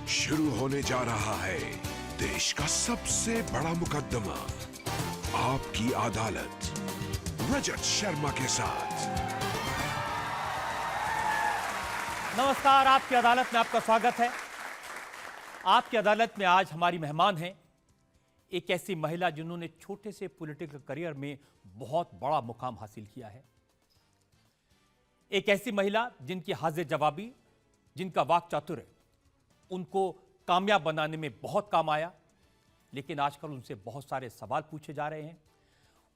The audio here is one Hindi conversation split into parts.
शुरू होने जा रहा है देश का सबसे बड़ा मुकदमा, आपकी अदालत, रजत शर्मा के साथ। नमस्कार, आपकी अदालत में आपका स्वागत है। आपकी अदालत में आज हमारी मेहमान हैं एक ऐसी महिला जिन्होंने छोटे से पॉलिटिकल करियर में बहुत बड़ा मुकाम हासिल किया है। एक ऐसी महिला जिनकी हाजिर जवाबी, जिनका वाक चातुर्य उनको कामयाब बनाने में बहुत काम आया, लेकिन आजकल उनसे बहुत सारे सवाल पूछे जा रहे हैं।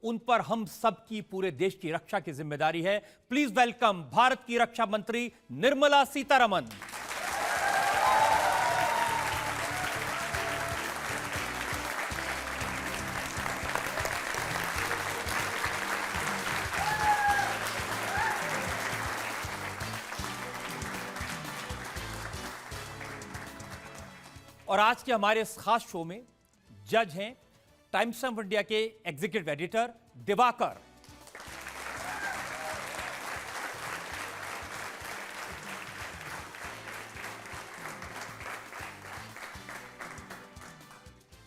उन पर हम सब की, पूरे देश की रक्षा की जिम्मेदारी है। प्लीज वेलकम भारत की रक्षा मंत्री निर्मला सीतारमण। और आज के हमारे इस खास शो में जज हैं टाइम्स ऑफ इंडिया के एग्जीक्यूटिव एडिटर दिवाकर,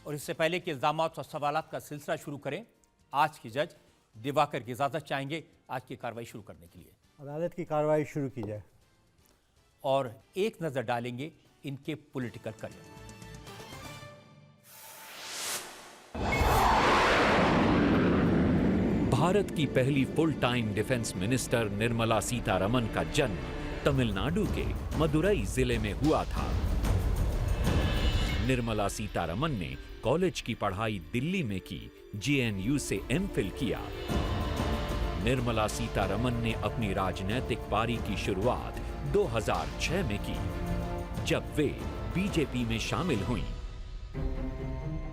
और इससे पहले कि इल्जामात और सवालात का सिलसिला शुरू करें, आज के जज दिवाकर की इजाजत चाहेंगे आज की कार्रवाई शुरू करने के लिए। अदालत की कार्रवाई शुरू की जाए और एक नजर डालेंगे इनके पॉलिटिकल करियर। भारत की पहली full time defence minister Nirmala Sitharaman का जन्म तमिलनाडु के मदुरई जिले में हुआ था। निर्मला सीतारमण ने कॉलेज की पढ़ाई दिल्ली में की, जेएनयू से एमफिल किया। निर्मला सीतारमण ने अपनी राजनीतिक पारी की शुरुआत 2006 में की, जब वे बीजेपी में शामिल हुईं।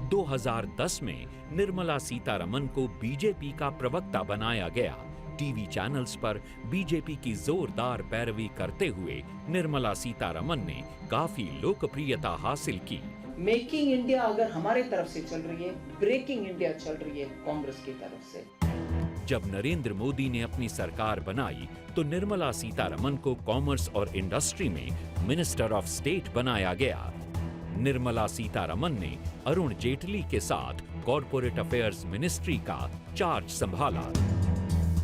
2010 में निर्मला सीतारमण को बीजेपी का प्रवक्ता बनाया गया। टीवी चैनल्स पर बीजेपी की जोरदार पैरवी करते हुए निर्मला सीतारमण ने काफी लोकप्रियता हासिल की। मेकिंग इंडिया अगर हमारे तरफ से चल रही है, ब्रेकिंग इंडिया चल रही है कांग्रेस की तरफ से। जब नरेंद्र मोदी ने अपनी सरकार बनाई तो निर्मला सीतारमण को कॉमर्स और इंडस्ट्री में मिनिस्टर ऑफ स्टेट बनाया गया। निर्मला सीतारमण ने अरुण जेटली के साथ कॉरपोरेट अफेयर्स मिनिस्ट्री का चार्ज संभाला।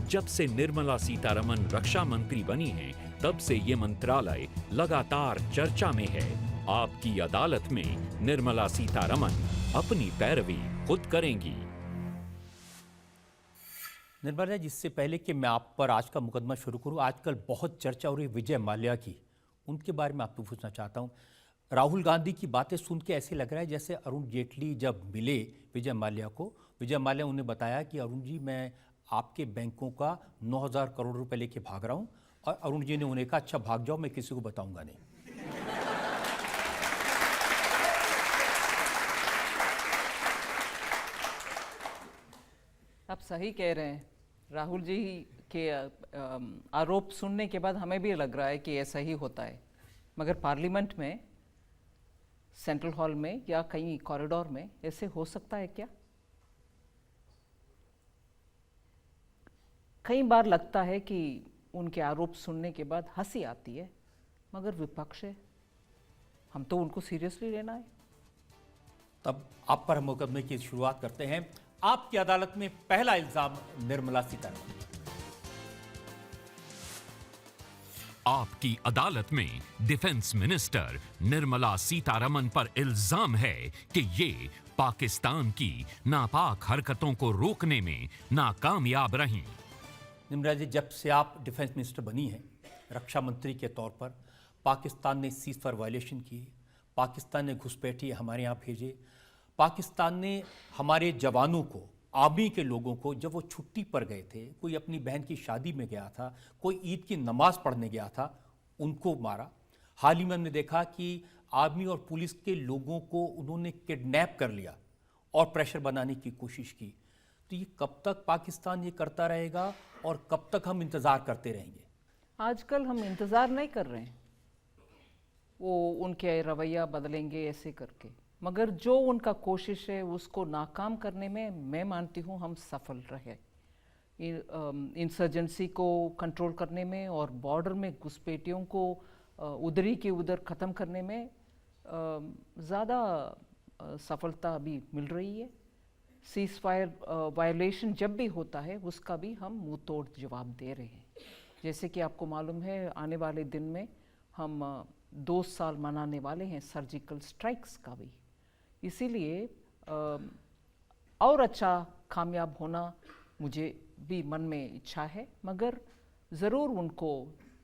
जब से निर्मला सीतारमण रक्षा मंत्री बनी हैं, तब से ये मंत्रालय लगातार चर्चा में है। आपकी अदालत में निर्मला सीतारमण अपनी पैरवी खुद करेंगी। निर्मला जी, इससे पहले कि मैं आप पर आज का मुकदमा शुरू करूं, आजकल बहुत चर्चा हो रही है विजय माल्या की, उनके बारे में आपको पूछना चाहता हूं। राहुल गांधी की बातें सुन के ऐसे लग रहा है जैसे अरुण जेटली जब मिले विजय माल्या को, विजय माल्या उन्हें बताया कि अरुण जी, मैं आपके बैंकों का 9,000 करोड़ रुपए लेके भाग रहा हूं, और अरुण जी ने उन्हें कहा अच्छा भाग जाओ, मैं किसी को बताऊंगा नहीं। आप सही कह रहे हैं। राहुल जी के आरोप सुनने के बाद हमें भी लग रहा है कि ऐसा ही होता है, मगर पार्लियामेंट में, सेंट्रल हॉल में या कहीं कॉरिडोर में ऐसे हो सकता है क्या? कई बार लगता है कि उनके आरोप सुनने के बाद हंसी आती है, मगर विपक्ष है, हम तो उनको सीरियसली लेना है। तब आप पर हम मुकदमे की शुरुआत करते हैं। आपकी अदालत में पहला इल्जाम निर्मला सीतारमण। आपकी अदालत में डिफेंस मिनिस्टर निर्मला सीतारमण पर इल्जाम है कि ये पाकिस्तान की नापाक हरकतों को रोकने में नाकामयाब रहीं। निर्मला जी, जब से आप डिफेंस मिनिस्टर बनी हैं, रक्षा मंत्री के तौर पर, पाकिस्तान ने सीज़फायर वायलेशन किए, पाकिस्तान ने घुसपैठिए हमारे यहाँ भेजे, पाकिस्तान ने हमारे जवानों को, आर्मी के लोगों को, जब वो छुट्टी पर गए थे, कोई अपनी बहन की शादी में गया था, कोई ईद की नमाज पढ़ने गया था, उनको मारा। हाल ही में हमने देखा कि आर्मी और पुलिस के लोगों को उन्होंने किडनैप कर लिया और प्रेशर बनाने की कोशिश की। तो ये कब तक पाकिस्तान ये करता रहेगा और कब तक हम इंतज़ार करते रहेंगे? आजकल हम इंतज़ार नहीं कर रहे हैं वो उनके रवैया बदलेंगे ऐसे करके, मगर जो उनका कोशिश है उसको नाकाम करने में मैं मानती हूँ हम सफल रहे। इंसर्जेंसी को कंट्रोल करने में और बॉर्डर में घुसपैठियों को उधरी के उधर ख़त्म करने में ज़्यादा सफलता अभी मिल रही है। सीज फायर वायलेशन जब भी होता है उसका भी हम मुंह तोड़ जवाब दे रहे हैं। जैसे कि आपको मालूम है आने वाले दिन में हम 2 साल मनाने वाले हैं सर्जिकल स्ट्राइक्स का भी। इसीलिए और अच्छा कामयाब होना मुझे भी मन में इच्छा है, मगर ज़रूर उनको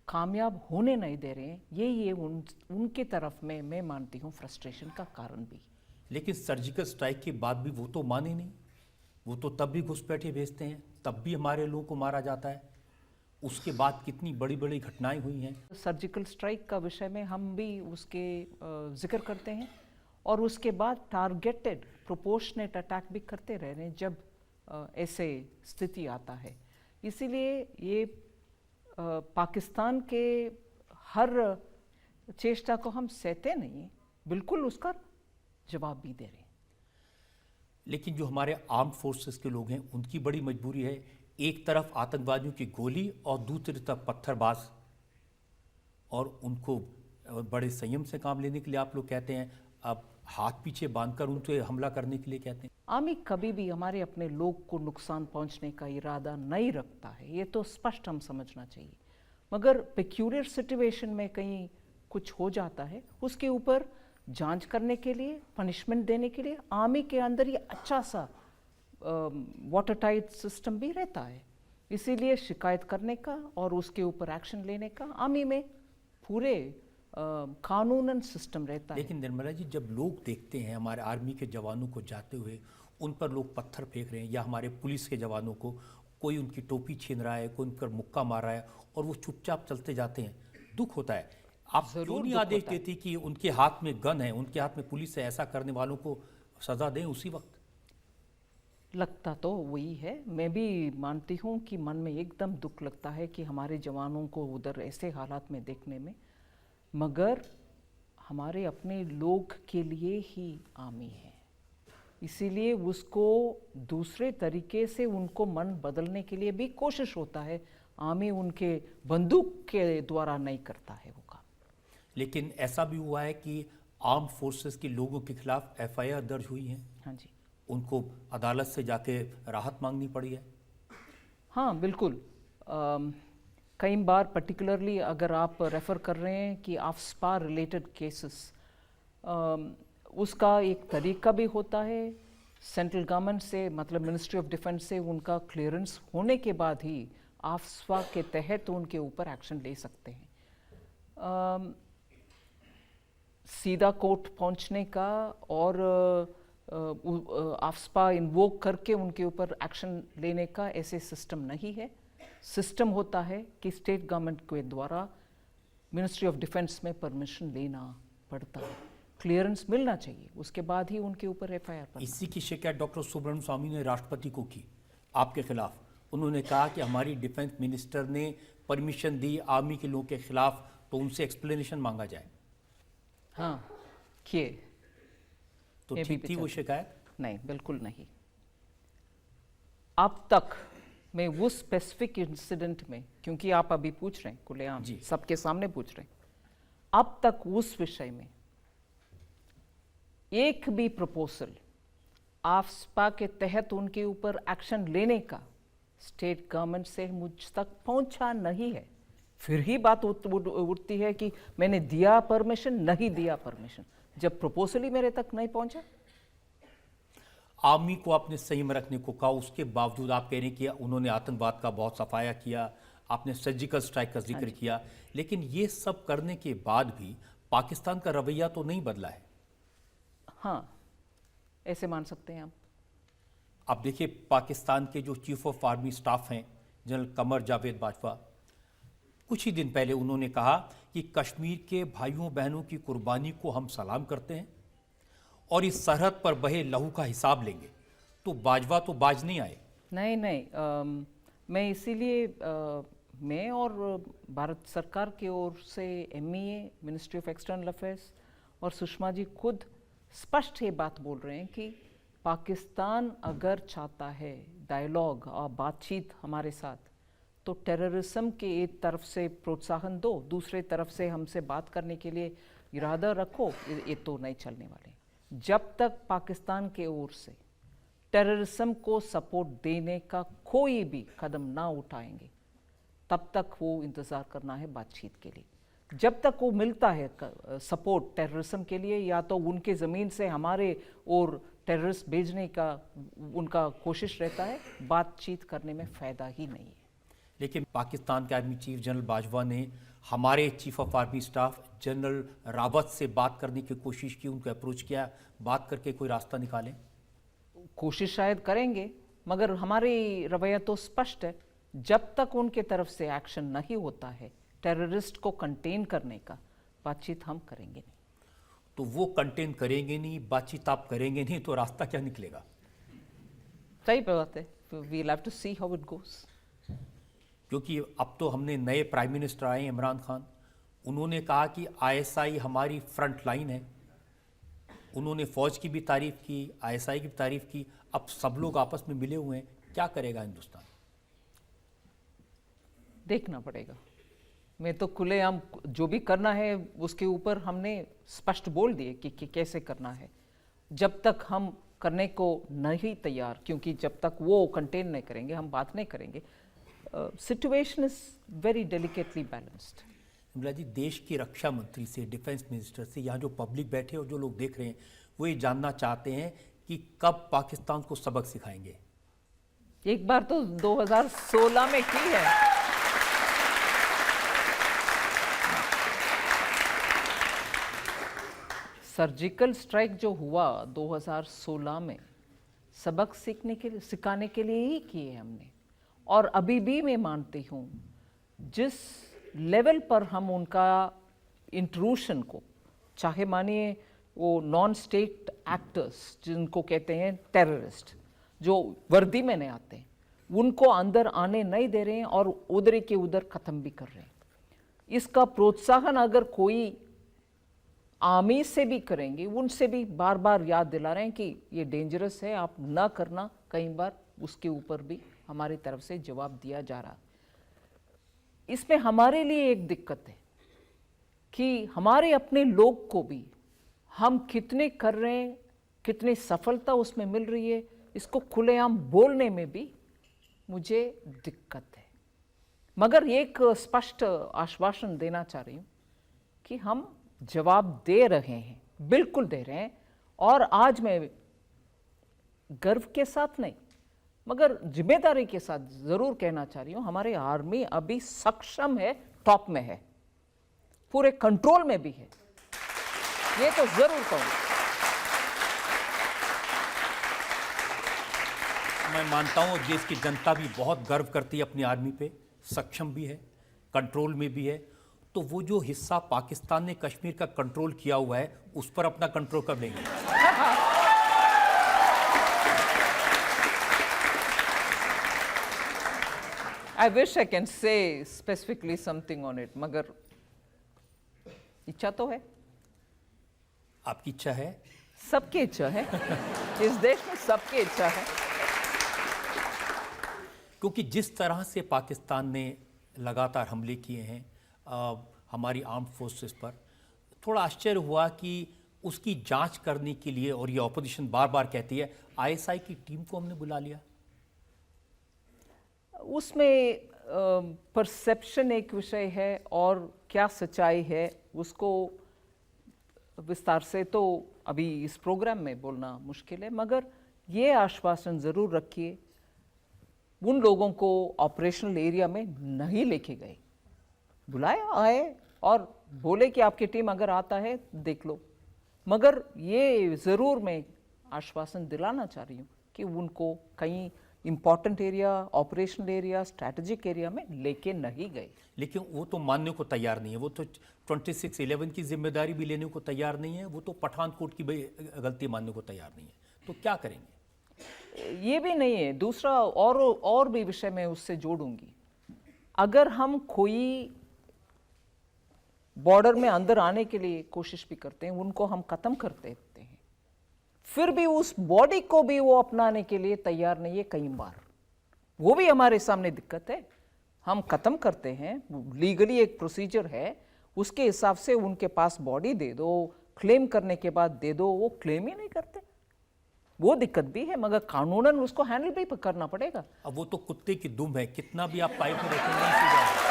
कामयाब होने नहीं दे रहे हैं। ये उनके तरफ में मैं मानती हूँ फ्रस्ट्रेशन का कारण भी। लेकिन सर्जिकल स्ट्राइक के बाद भी वो तो माने नहीं, वो तो तब भी घुसपैठे भेजते हैं, तब भी हमारे लोगों को मारा जाता है। उसके बाद कितनी बड़ी बड़ी घटनाएं हुई हैं। सर्जिकल स्ट्राइक का विषय में हम भी उसके जिक्र करते हैं और उसके बाद टारगेटेड प्रोपोर्शनेट अटैक भी करते रह रहे हैं जब ऐसे स्थिति आता है। इसीलिए ये पाकिस्तान के हर चेष्टा को हम सहते नहीं, बिल्कुल उसका जवाब भी दे रहे हैं। लेकिन जो हमारे आर्म फोर्सेस के लोग हैं उनकी बड़ी मजबूरी है, एक तरफ आतंकवादियों की गोली और दूसरी तरफ पत्थरबाज, और उनको बड़े संयम से काम लेने के लिए आप लोग कहते हैं, अब हाथ पीछे बांधकर उनसे हमला करने के लिए कहते हैं। आर्मी कभी भी हमारे अपने लोग को नुकसान पहुंचने का इरादा नहीं रखता है, ये तो स्पष्ट हम समझना चाहिए। मगर पेक्यूलियर सिचुएशन में कहीं कुछ हो जाता है, उसके ऊपर जांच करने के लिए, पनिशमेंट देने के लिए आर्मी के अंदर ये अच्छा सा वाटर टाइट सिस्टम भी रहता है। इसीलिए शिकायत करने का और उसके ऊपर एक्शन लेने का आर्मी में पूरे कानूनन सिस्टम रहता है। लेकिन निर्मला जी, जब लोग देखते हैं हमारे आर्मी के जवानों को जाते हुए, उन पर लोग पत्थर फेंक रहे हैं, या हमारे पुलिस के जवानों को कोई उनकी टोपी छीन रहा है, कोई उन पर मुक्का मार रहा है, और वो चुपचाप चलते जाते हैं, दुख होता है। आप क्यों नहीं आदेश देती कि उनके हाथ में गन है, उनके हाथ में पुलिस है, ऐसा करने वालों को सजा दें उसी वक्त? लगता तो वही है। मैं भी मानती हूँ कि मन में एकदम दुख लगता है कि हमारे जवानों को उधर ऐसे हालात में देखने में, मगर हमारे अपने लोग के लिए ही आर्मी है, इसीलिए उसको दूसरे तरीके से उनको मन बदलने के लिए भी कोशिश होता है। आर्मी उनके बंदूक के द्वारा नहीं करता है वो काम। लेकिन ऐसा भी हुआ है कि आर्म फोर्सेस के लोगों के खिलाफ एफआईआर दर्ज हुई है। हाँ जी, उनको अदालत से जाके राहत मांगनी पड़ी है। हाँ बिल्कुल। कई बार पर्टिकुलरली अगर आप रेफ़र कर रहे हैं कि आफ्स्पा रिलेटेड केसेस, उसका एक तरीका भी होता है। सेंट्रल गवर्नमेंट से, मतलब मिनिस्ट्री ऑफ डिफेंस से उनका क्लियरेंस होने के बाद ही आफ्स्पा के तहत उनके ऊपर एक्शन ले सकते हैं। सीधा कोर्ट पहुंचने का और आफ्स्पा इन्वोक करके उनके ऊपर एक्शन लेने का ऐसे सिस्टम नहीं है। सिस्टम होता है कि स्टेट गवर्नमेंट के द्वारा मिनिस्ट्री ऑफ डिफेंस में परमिशन लेना पड़ता है, क्लियरेंस मिलना चाहिए, उसके बाद ही उनके ऊपर एफआईआर पड़ता है। इसी की शिकायत डॉक्टर सुब्रमण्यम स्वामी ने राष्ट्रपति को की आपके खिलाफ। उन्होंने कहा कि हमारी डिफेंस मिनिस्टर ने परमिशन दी आर्मी के लोगों के खिलाफ, तो उनसे एक्सप्लेनेशन मांगा जाए। हाँ किए। तो ठीक थी वो शिकायत? नहीं, बिल्कुल नहीं। अब तक मैं उस स्पेसिफिक इंसिडेंट में, क्योंकि आप अभी पूछ रहे हैं खुलेआम, सबके सामने पूछ रहे हैं, अब तक उस विषय में एक भी प्रपोजल आफ्स्पा के तहत उनके ऊपर एक्शन लेने का स्टेट गवर्नमेंट से मुझ तक पहुंचा नहीं है। फिर ही बात उठती है कि मैंने दिया परमिशन, नहीं दिया परमिशन, जब प्रपोजल ही मेरे तक नहीं पहुंचा। आर्मी को आपने संयम रखने को कहा, उसके बावजूद आप कह रहे हैं कि उन्होंने आतंकवाद का बहुत सफाया किया, आपने सर्जिकल स्ट्राइक का जिक्र किया, लेकिन ये सब करने के बाद भी पाकिस्तान का रवैया तो नहीं बदला है। हाँ, ऐसे मान सकते हैं आप। अब देखिए, पाकिस्तान के जो चीफ ऑफ आर्मी स्टाफ हैं जनरल कमर जावेद बाजवा, कुछ ही दिन पहले उन्होंने कहा कि कश्मीर के भाइयों बहनों की कुर्बानी को हम सलाम करते हैं और इस सरहद पर बहे लहू का हिसाब लेंगे। तो बाजवा तो बाज नहीं आए। नहीं, मैं इसीलिए मैं और भारत सरकार की ओर से MEA, ministry of external affairs, और सुषमा जी खुद स्पष्ट ये बात बोल रहे हैं कि पाकिस्तान अगर चाहता है डायलॉग और बातचीत हमारे साथ, तो टेररिज्म के एक तरफ से प्रोत्साहन दो, दूसरे तरफ से हमसे बात करने के लिए इरादा रखो, ये तो नहीं चलने वाले। जब तक पाकिस्तान के ओर से टेररिज्म को सपोर्ट देने का कोई भी कदम ना उठाएंगे, तब तक वो इंतज़ार करना है बातचीत के लिए। जब तक वो मिलता है सपोर्ट टेररिज्म के लिए, या तो उनके ज़मीन से हमारे और टेररिस्ट भेजने का उनका कोशिश रहता है, बातचीत करने में फ़ायदा ही नहीं है। लेकिन पाकिस्तान के आर्मी चीफ जनरल बाजवा ने हमारे chief of army staff general Rawat से बात करने की कोशिश की, उनको अप्रोच किया, बात करके कोई रास्ता निकालें। कोशिश शायद करेंगे, मगर हमारी रवैया तो स्पष्ट है, जब तक उनके तरफ से एक्शन नहीं होता है टेररिस्ट को कंटेन करने का, बातचीत हम करेंगे नहीं। तो वो कंटेन करेंगे नहीं, बातचीत आप करेंगे नहीं, तो रास्ता क्या निकलेगा? सही बात है, we have to see how it goes. क्योंकि अब तो हमने नए प्राइम मिनिस्टर आए इमरान खान, उन्होंने कहा कि आईएसआई हमारी फ्रंट लाइन है। उन्होंने फौज की भी तारीफ की, आईएसआई की भी तारीफ की। अब सब लोग आपस में मिले हुए हैं, क्या करेगा हिंदुस्तान? देखना पड़ेगा। मैं तो खुलेआम जो भी करना है उसके ऊपर हमने स्पष्ट बोल दिए कि कैसे करना है। जब तक हम करने को नहीं तैयार, क्योंकि जब तक वो कंटेन नहीं करेंगे हम बात नहीं करेंगे। Situation is very delicately balanced. Imran ji, देश की रक्षा मंत्री से, डिफेंस मिनिस्टर से, यहाँ जो पब्लिक बैठे और जो लोग देख रहे हैं वो ये जानना चाहते हैं कि कब पाकिस्तान को सबक सिखाएंगे। एक बार तो 2016 में की है। सर्जिकल स्ट्राइक जो हुआ 2016 में, सबक सिखाने के लिए ही किए हमने। और अभी भी मैं मानती हूँ जिस लेवल पर हम उनका इंट्रूशन को, चाहे मानिए वो नॉन स्टेट एक्टर्स जिनको कहते हैं टेररिस्ट, जो वर्दी में नहीं आते, उनको अंदर आने नहीं दे रहे हैं और उधर के उधर ख़त्म भी कर रहे हैं। इसका प्रोत्साहन अगर कोई आर्मी से भी करेंगे, उनसे भी बार बार याद दिला रहे हैं कि ये डेंजरस है, आप ना करना। कई बार उसके ऊपर भी हमारी तरफ से जवाब दिया जा रहा है। इसमें हमारे लिए एक दिक्कत है कि हमारे अपने लोग को भी हम कितने कर रहे हैं, कितनी सफलता उसमें मिल रही है, इसको खुलेआम बोलने में भी मुझे दिक्कत है। मगर एक स्पष्ट आश्वासन देना चाह रही हूँ कि हम जवाब दे रहे हैं, बिल्कुल दे रहे हैं। और आज मैं गर्व के साथ नहीं मगर जिम्मेदारी के साथ ज़रूर कहना चाह रही हूँ, हमारी आर्मी अभी सक्षम है, टॉप में है, पूरे कंट्रोल में भी है, ये तो ज़रूर कहूँगा। मैं मानता हूँ देश की जनता भी बहुत गर्व करती है अपनी आर्मी पे, सक्षम भी है, कंट्रोल में भी है। तो वो जो हिस्सा पाकिस्तान ने कश्मीर का कंट्रोल किया हुआ है, उस पर अपना कंट्रोल कब लेंगे? I wish I can say specifically something on it, मगर इच्छा तो है। आपकी इच्छा है? सबकी इच्छा है। इस देश में सबकी इच्छा है। क्योंकि जिस तरह से पाकिस्तान ने लगातार हमले किए हैं हमारी आर्म्ड फोर्सेस पर, थोड़ा आश्चर्य हुआ कि उसकी जांच करने के लिए, और ये ऑपोजिशन बार बार कहती है, आईएसआई की टीम को हमने बुला लिया। उसमें परसेप्शन एक विषय है और क्या सच्चाई है उसको विस्तार से तो अभी इस प्रोग्राम में बोलना मुश्किल है। मगर ये आश्वासन ज़रूर रखिए, उन लोगों को ऑपरेशनल एरिया में नहीं लेके गए, बुलाया, आए और बोले कि आपकी टीम अगर आता है देख लो। मगर ये ज़रूर मैं आश्वासन दिलाना चाह रही हूँ कि उनको कहीं important area, operational area, strategic area में लेके नहीं गए। लेकिन वो तो मानने को तैयार नहीं है, वो तो 26/11 की जिम्मेदारी भी लेने को तैयार नहीं है, वो तो पठानकोट की गलती मानने को तैयार नहीं है। तो क्या करेंगे? ये भी नहीं है। दूसरा और भी विषय मैं उससे जोड़ूंगी। अगर हम कोई बॉर्डर में अंदर आने के लिए कोशिश भी करते हैं, उनको हम ख़त्म कर देते हैं, फिर भी उस बॉडी को भी वो अपनाने के लिए तैयार नहीं है। कई बार वो भी हमारे सामने दिक्कत है। हम ख़त्म करते हैं, लीगली एक प्रोसीजर है, उसके हिसाब से उनके पास बॉडी दे दो, क्लेम करने के बाद दे दो, वो क्लेम ही नहीं करते। वो दिक्कत भी है, मगर कानूनन उसको हैंडल भी करना पड़ेगा। अब वो तो कुत्ते की दुम है, कितना भी आप पाइप में रखेंगे नहीं सीधा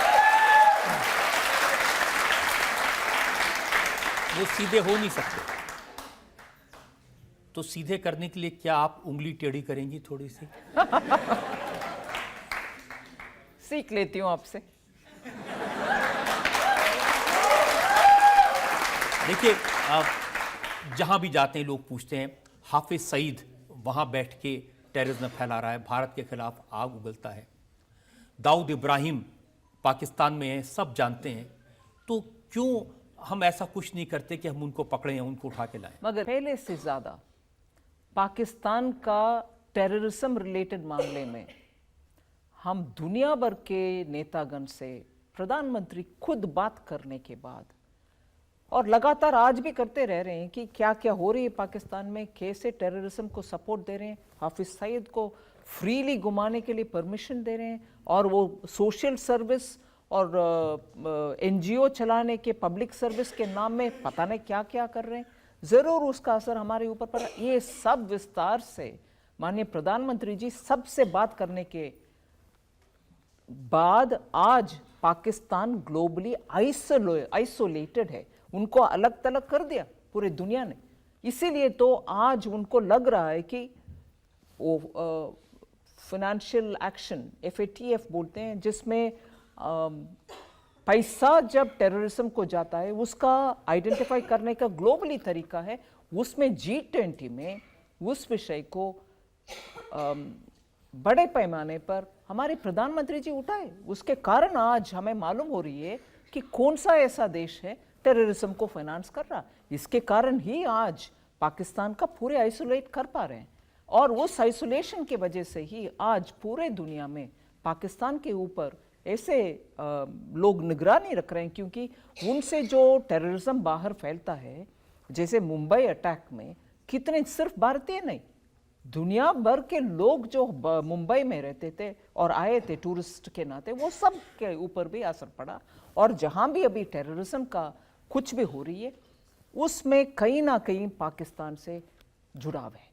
वो सीधे हो नहीं सकते। तो सीधे करने के लिए क्या आप उंगली टेढ़ी करेंगी थोड़ी सी? सीख लेती हूँ आपसे। देखिए, जहां भी जाते हैं लोग पूछते हैं हाफिज सईद वहां बैठ के टेररिज्म फैला रहा है, भारत के खिलाफ आग उगलता है। दाऊद इब्राहिम पाकिस्तान में है, सब जानते हैं, तो क्यों हम ऐसा कुछ नहीं करते कि हम उनको पकड़ें, उनको उठा के लाएं? मगर पहले से ज्यादा पाकिस्तान का टेररिज्म रिलेटेड मामले में हम दुनिया भर के नेतागण से, प्रधानमंत्री खुद बात करने के बाद, और लगातार आज भी करते रह रहे हैं कि क्या क्या हो रही है पाकिस्तान में, कैसे टेररिज्म को सपोर्ट दे रहे हैं, हाफिज सईद को फ्रीली घुमाने के लिए परमिशन दे रहे हैं, और वो सोशल सर्विस और एनजीओ चलाने के, पब्लिक सर्विस के नाम में पता नहीं क्या क्या कर रहे हैं। जरूर उसका असर हमारे ऊपर पड़ा। ये सब विस्तार से माननीय प्रधानमंत्री जी सबसे बात करने के बाद आज पाकिस्तान ग्लोबली आइसोलेटेड है, उनको अलग तलग कर दिया पूरे दुनिया ने। इसीलिए तो आज उनको लग रहा है कि वो फाइनेंशियल एक्शन, FATF बोलते हैं, जिसमें पैसा जब टेररिज्म को जाता है उसका आइडेंटिफाई करने का ग्लोबली तरीका है, उसमें G20 में उस विषय को बड़े पैमाने पर हमारे प्रधानमंत्री जी उठाए। उसके कारण आज हमें मालूम हो रही है कि कौन सा ऐसा देश है टेररिज्म को फाइनेंस कर रहा। इसके कारण ही आज पाकिस्तान का पूरे आइसोलेट कर पा रहे हैं, और उस आइसोलेशन के वजह से ही आज पूरे दुनिया में पाकिस्तान के ऊपर ऐसे लोग निगरानी रख रहे हैं, क्योंकि उनसे जो टेररिज्म बाहर फैलता है, जैसे मुंबई अटैक में कितने, सिर्फ भारतीय नहीं, दुनिया भर के लोग जो मुंबई में रहते थे और आए थे टूरिस्ट के नाते, वो सब के ऊपर भी असर पड़ा। और जहां भी अभी टेररिज्म का कुछ भी हो रही है, उसमें कहीं ना कहीं पाकिस्तान से जुड़ाव है।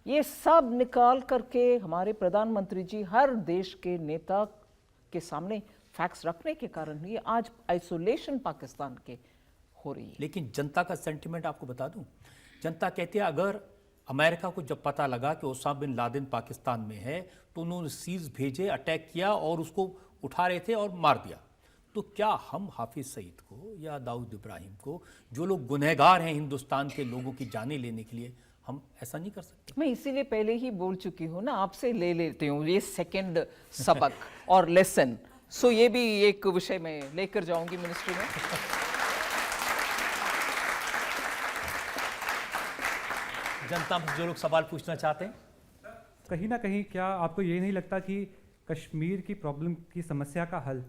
ये सब निकाल करके हमारे प्रधानमंत्री जी हर देश के नेता के सामने फैक्ट्स रखने के कारण ही आज आइसोलेशन पाकिस्तान के हो रही है। लेकिन जनता का सेंटिमेंट आपको बता दूं, जनता कहती है अगर अमेरिका को जब पता लगा कि ओसामा बिन लादेन पाकिस्तान में है तो उन्होंने सीज भेजे, अटैक किया और उसको उठा रहे थे और मार दिया, तो क्या हम हाफिज सईद को या दाऊद इब्राहिम को, जो लोग गुनहगार हैं हिंदुस्तान के लोगों की जानें लेने के लिए, हम ऐसा नहीं कर सकते? मैं इसीलिए पहले ही बोल चुकी हूँ ना, आपसे ले लेती हूँ ये सेकंड सबक और लेसन। सो ये भी एक विषय में लेकर जाऊंगी मिनिस्ट्री में। जनता में जो लोग सवाल पूछना चाहते हैं, कहीं ना कहीं क्या आपको ये नहीं लगता कि कश्मीर की प्रॉब्लम की समस्या का हल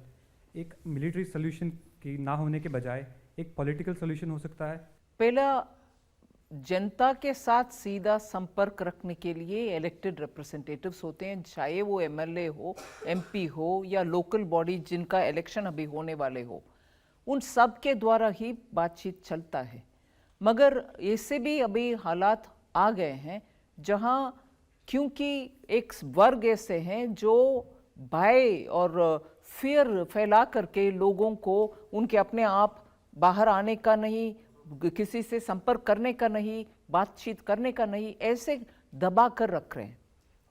एक मिलिट्री सोल्यूशन की ना होने के बजाय एक पॉलिटिकल सोल्यूशन हो सकता है? पहला, जनता के साथ सीधा संपर्क रखने के लिए इलेक्टेड रिप्रेजेंटेटिव्स होते हैं, चाहे वो MLA हो, MP हो या लोकल बॉडी जिनका इलेक्शन अभी होने वाले हो, उन सब के द्वारा ही बातचीत चलता है। मगर ऐसे भी अभी हालात आ गए हैं जहां, क्योंकि एक वर्ग ऐसे हैं जो भय और फियर फैला करके लोगों को उनके अपने आप बाहर आने का नहीं, किसी से संपर्क करने का नहीं, बातचीत करने का नहीं, ऐसे दबा कर रख रहे हैं।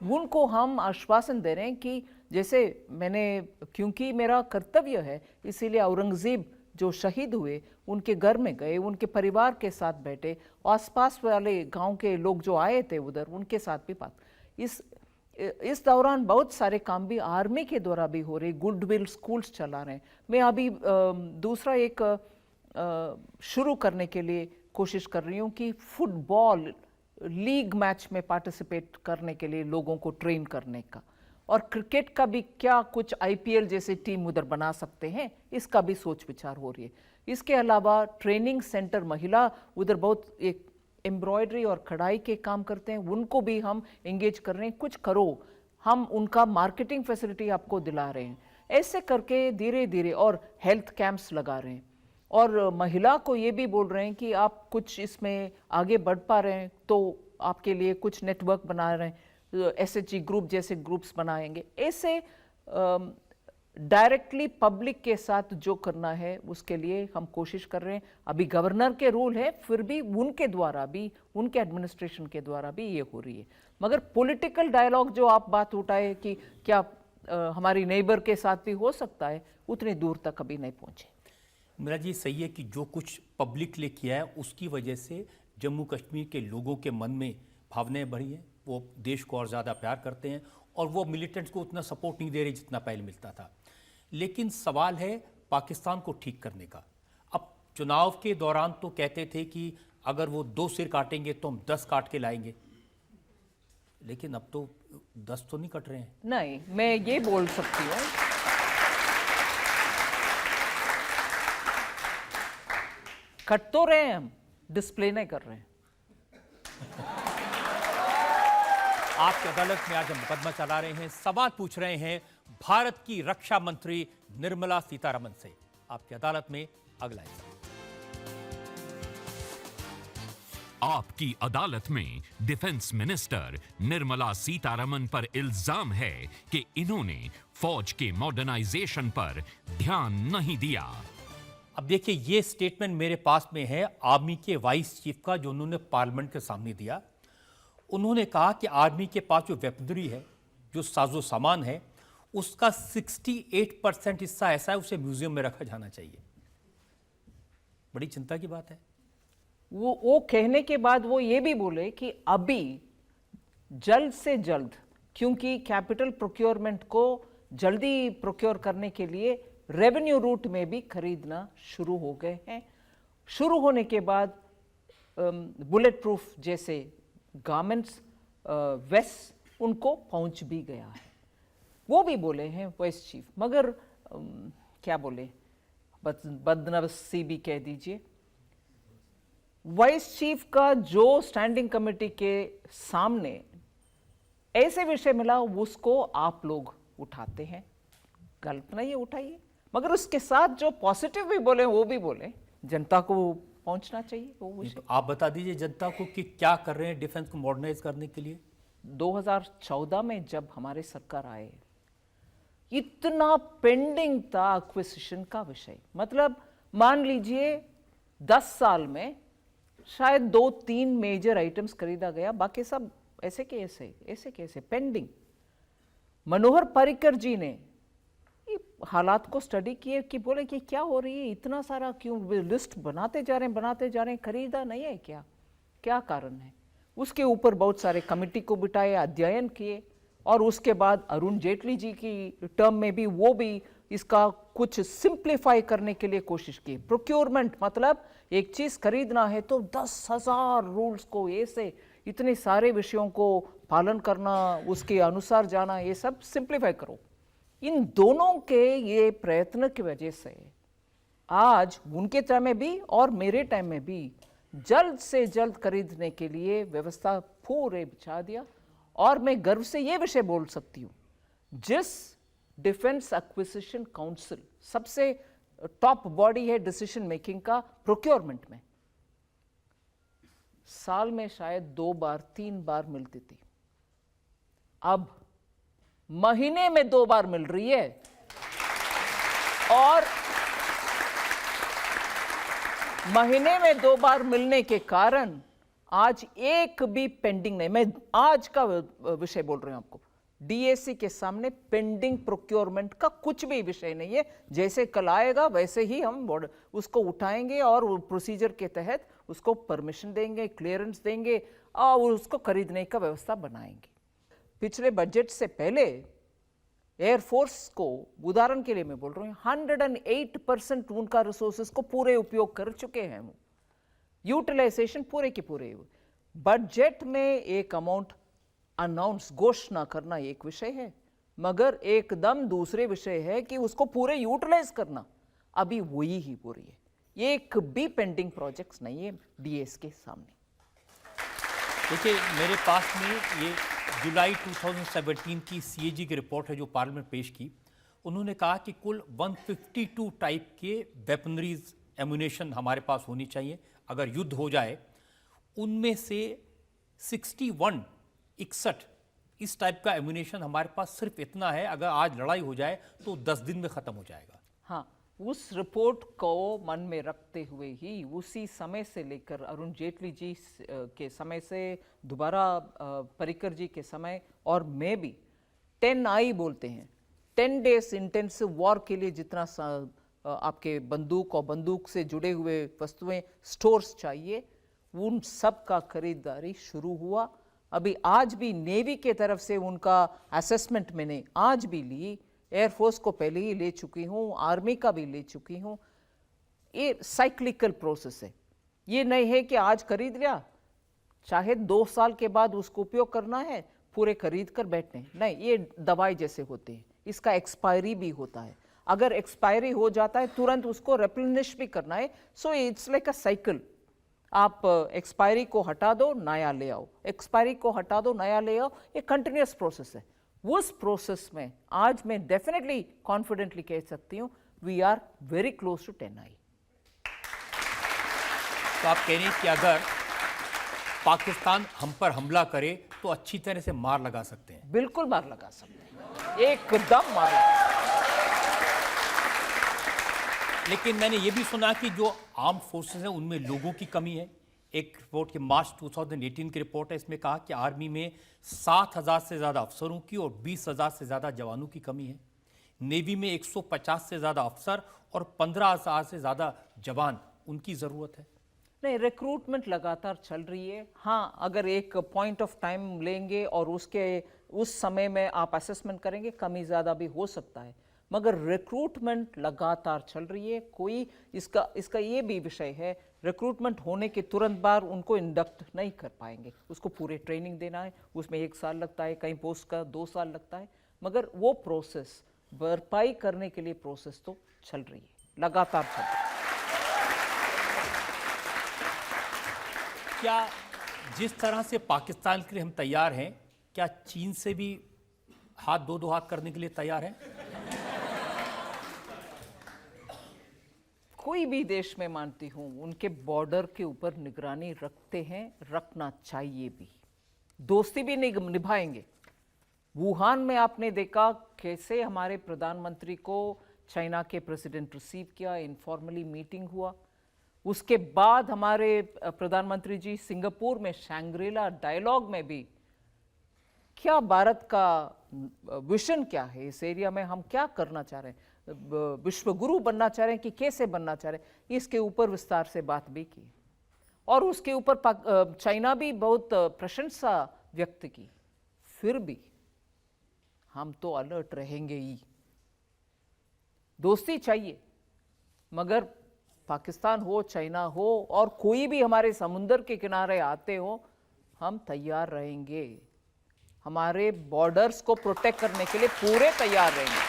उनको हम आश्वासन दे रहे हैं कि जैसे मैंने, क्योंकि मेरा कर्तव्य है इसीलिए औरंगजेब जो शहीद हुए उनके घर में गए, उनके परिवार के साथ बैठे, आसपास वाले गांव के लोग जो आए थे उधर उनके साथ भी बात। इस दौरान बहुत सारे काम भी आर्मी के द्वारा भी हो रहे, गुडविल स्कूल्स चला रहे हैं। मैं अभी दूसरा एक शुरू करने के लिए कोशिश कर रही हूँ कि फुटबॉल लीग मैच में पार्टिसिपेट करने के लिए लोगों को ट्रेन करने का, और क्रिकेट का भी क्या कुछ IPL जैसे टीम उधर बना सकते हैं, इसका भी सोच विचार हो रही है। इसके अलावा ट्रेनिंग सेंटर, महिला उधर बहुत एक एम्ब्रॉयडरी और कढ़ाई के काम करते हैं, उनको भी हम एंगेज कर रहे हैं। कुछ करो, हम उनका मार्केटिंग फैसिलिटी आपको दिला रहे हैं। ऐसे करके धीरे धीरे, और हेल्थ कैंप्स लगा रहे हैं। और महिला को ये भी बोल रहे हैं कि आप कुछ इसमें आगे बढ़ पा रहे हैं तो आपके लिए कुछ नेटवर्क बना रहे हैं, एसएचजी ग्रुप जैसे ग्रुप्स बनाएंगे। ऐसे डायरेक्टली पब्लिक के साथ जो करना है उसके लिए हम कोशिश कर रहे हैं। अभी गवर्नर के रूल है, फिर भी उनके द्वारा भी, उनके एडमिनिस्ट्रेशन के द्वारा भी ये हो रही है। मगर पॉलिटिकल डायलॉग जो आप बात उठाए कि क्या हमारी नेबर के साथ भी हो सकता है, उतनी दूर तक अभी नहीं पहुंचे। मेरा जी सही है कि जो कुछ पब्लिक ने किया है उसकी वजह से जम्मू कश्मीर के लोगों के मन में भावनाएं बढ़ी हैं, वो देश को और ज़्यादा प्यार करते हैं और वो मिलिटेंट्स को उतना सपोर्ट नहीं दे रहे जितना पहले मिलता था। लेकिन सवाल है पाकिस्तान को ठीक करने का। अब चुनाव के दौरान तो कहते थे कि अगर वो 2 सिर काटेंगे तो हम 10 काट के लाएंगे, लेकिन अब तो 10 तो नहीं कट रहे हैं। नहीं, मैं ये बोल सकती हूँ, कट तो रहे हैं, हम डिस्प्ले नहीं कर रहे हैं। आपकी अदालत में आज हम मुकदमा चला रहे हैं, सवाल पूछ रहे हैं भारत की रक्षा मंत्री निर्मला सीतारमण से। आपकी अदालत में अगला हिस्सा। आपकी अदालत में डिफेंस मिनिस्टर निर्मला सीतारमण पर इल्जाम है कि इन्होंने फौज के मॉडर्नाइजेशन पर ध्यान नहीं दिया। अब देखिए, ये स्टेटमेंट मेरे पास में है आर्मी के वाइस चीफ का, जो उन्होंने पार्लियामेंट के सामने दिया। उन्होंने कहा कि आर्मी के पास जो वेपनरी है, जो साजो सामान है, उसका 68% हिस्सा ऐसा है उसे म्यूजियम में रखा जाना चाहिए। बड़ी चिंता की बात है। वो कहने के बाद वो ये भी बोले कि अभी जल्द से जल्द, क्योंकि कैपिटल प्रोक्योरमेंट को जल्दी प्रोक्योर करने के लिए रेवेन्यू रूट में भी खरीदना शुरू हो गए हैं। शुरू होने के बाद बुलेट प्रूफ जैसे गारमेंट्स, वेस्ट, उनको पहुंच भी गया है। वो भी बोले हैं वाइस चीफ, मगर क्या बोले, बदनसीबी कह दीजिए। वाइस चीफ का जो स्टैंडिंग कमेटी के सामने ऐसे विषय मिला, उसको आप लोग उठाते हैं। गलत नहीं है, उठाइए, मगर उसके साथ जो पॉजिटिव भी बोले वो भी बोले। जनता को पहुंचना चाहिए वो विषय। तो आप बता दीजिए जनता को कि क्या कर रहे हैं डिफेंस को मॉडर्नाइज करने के लिए। 2014 में जब हमारे सरकार आए, इतना पेंडिंग था एक्विजिशन का विषय। मतलब मान लीजिए 10 साल में शायद 2-3 मेजर आइटम्स खरीदा गया, बाकी सब ऐसे के ऐसे पेंडिंग। मनोहर पर्रिकर जी ने हालात को स्टडी किए कि बोले कि क्या हो रही है, इतना सारा क्यों लिस्ट बनाते जा रहे हैं, खरीदा नहीं है क्या कारण है। उसके ऊपर बहुत सारे कमेटी को बिठाए, अध्ययन किए, और उसके बाद अरुण जेटली जी की टर्म में भी वो भी इसका कुछ सिंप्लीफाई करने के लिए कोशिश की। प्रोक्योरमेंट मतलब एक चीज खरीदना है तो 10,000 रूल्स को, ऐसे इतने सारे विषयों को पालन करना, उसके अनुसार जाना, ये सब सिंप्लीफाई करो। इन दोनों के ये प्रयत्न की वजह से आज उनके टाइम में भी और मेरे टाइम में भी जल्द से जल्द खरीदने के लिए व्यवस्था पूरे बिछा दिया। और मैं गर्व से ये विषय बोल सकती हूँ, जिस डिफेंस एक्विजिशन काउंसिल सबसे टॉप बॉडी है डिसीजन मेकिंग का प्रोक्योरमेंट में, साल में शायद 2 बार 3 बार मिलती थी, अब महीने में 2 बार मिल रही है। और महीने में 2 बार मिलने के कारण आज एक भी पेंडिंग नहीं। मैं आज का विषय बोल रही हूं आपको, डीएसी के सामने पेंडिंग प्रोक्योरमेंट का कुछ भी विषय नहीं है। जैसे कल आएगा वैसे ही हम उसको उठाएंगे और प्रोसीजर के तहत उसको परमिशन देंगे, क्लियरेंस देंगे और उसको खरीदने का व्यवस्था बनाएंगे। पिछले बजट से पहले एयरफोर्स को, उदाहरण के लिए मैं बोल रहा हूँ, 108% उनका रिसोर्सेज को पूरे उपयोग कर चुके हैं। यूटिलाइजेशन पूरे के पूरे। बजट में एक अमाउंट अनाउंस, घोषणा करना एक विषय है, मगर एकदम दूसरे विषय है कि उसको पूरे यूटिलाइज करना। अभी वही ही पूरी है, एक भी पेंडिंग प्रोजेक्ट्स नहीं है डीएस के सामने। देखिए, मेरे पास में ये जुलाई 2017 की सीएजी की रिपोर्ट है जो पार्लियामेंट पेश की। उन्होंने कहा कि कुल 152 टाइप के वेपनरीज एम्यूनेशन हमारे पास होनी चाहिए। अगर युद्ध हो जाए, उनमें से 61 इस टाइप का एम्यूनेशन हमारे पास सिर्फ इतना है। अगर आज लड़ाई हो जाए तो 10 दिन में ख़त्म हो जाएगा। हाँ, उस रिपोर्ट को मन में रखते हुए ही उसी समय से लेकर अरुण जेटली जी के समय से दोबारा पर्रिकर जी के समय और मैं भी 10I बोलते हैं, 10 डेज इंटेंसिव वॉर के लिए जितना आपके बंदूक और बंदूक से जुड़े हुए वस्तुएं स्टोर्स चाहिए, उन सब का खरीदारी शुरू हुआ। अभी आज भी नेवी के तरफ से उनका असेसमेंट मैंने आज भी ली, एयरफोर्स को पहले ही ले चुकी हूँ, आर्मी का भी ले चुकी हूँ। ये साइक्लिकल प्रोसेस है, ये नहीं है कि आज खरीद लिया चाहे 2 साल के बाद उसको उपयोग करना है पूरे खरीद कर बैठने, नहीं, ये दवाई जैसे होते हैं, इसका एक्सपायरी भी होता है। अगर एक्सपायरी हो जाता है तुरंत उसको रिप्लेनिश भी करना है। So it's like a cycle, आप एक्सपायरी को हटा दो नया ले आओ, एक्सपायरी को हटा दो नया ले आओ, ये कंटिन्यूस प्रोसेस है। उस प्रोसेस में आज मैं डेफिनेटली कॉन्फिडेंटली कह सकती हूँ we are very close to 10I। तो आप कह रही हैं कि अगर पाकिस्तान हम पर हमला करे तो अच्छी तरह से मार लगा सकते हैं? बिल्कुल मार लगा सकते हैं, एकदम मार लगा। लेकिन मैंने ये भी सुना कि जो आर्म फोर्सेस हैं उनमें लोगों की कमी है। एक रिपोर्ट के मार्च 2018 की रिपोर्ट है, इसमें कहा कि आर्मी में 7,000 से ज़्यादा अफसरों की और 20,000 से ज़्यादा जवानों की कमी है। नेवी में 150 से ज़्यादा अफसर और 15,000 से ज़्यादा जवान, उनकी ज़रूरत है। नहीं, रिक्रूटमेंट लगातार चल रही है। हाँ, अगर एक पॉइंट ऑफ टाइम लेंगे और उस समय में आप असेसमेंट करेंगे, कमी ज़्यादा भी हो सकता है, मगर रिक्रूटमेंट लगातार चल रही है। कोई इसका ये भी विषय है, रिक्रूटमेंट होने के तुरंत बाद उनको इंडक्ट नहीं कर पाएंगे, उसको पूरे ट्रेनिंग देना है, उसमें 1 साल लगता है, कई पोस्ट का 2 साल लगता है, मगर वो प्रोसेस भरपाई करने के लिए प्रोसेस तो चल रही है, लगातार चल रही है। क्या जिस तरह से पाकिस्तान के लिए हम तैयार हैं, क्या चीन से भी हाथ दो हाथ करने के लिए तैयार हैं? कोई भी देश में मानती हूँ उनके बॉर्डर के ऊपर निगरानी रखते हैं, रखना चाहिए भी, दोस्ती भी निभाएंगे। वुहान में आपने देखा कैसे हमारे प्रधानमंत्री को चाइना के प्रेसिडेंट रिसीव किया, इनफॉर्मली मीटिंग हुआ। उसके बाद हमारे प्रधानमंत्री जी सिंगापुर में शैंग्रीला डायलॉग में भी क्या भारत का विजन क्या है, इस एरिया में हम क्या करना चाह रहे हैं, विश्व गुरु बनना चाह रहे हैं कि कैसे बनना चाह रहे हैं, इसके ऊपर विस्तार से बात भी की। और उसके ऊपर चाइना भी बहुत प्रशंसा व्यक्त की। फिर भी हम तो अलर्ट रहेंगे ही, दोस्ती चाहिए, मगर पाकिस्तान हो, चाइना हो और कोई भी हमारे समुद्र के किनारे आते हो, हम तैयार रहेंगे, हमारे बॉर्डर्स को प्रोटेक्ट करने के लिए पूरे तैयार रहेंगे।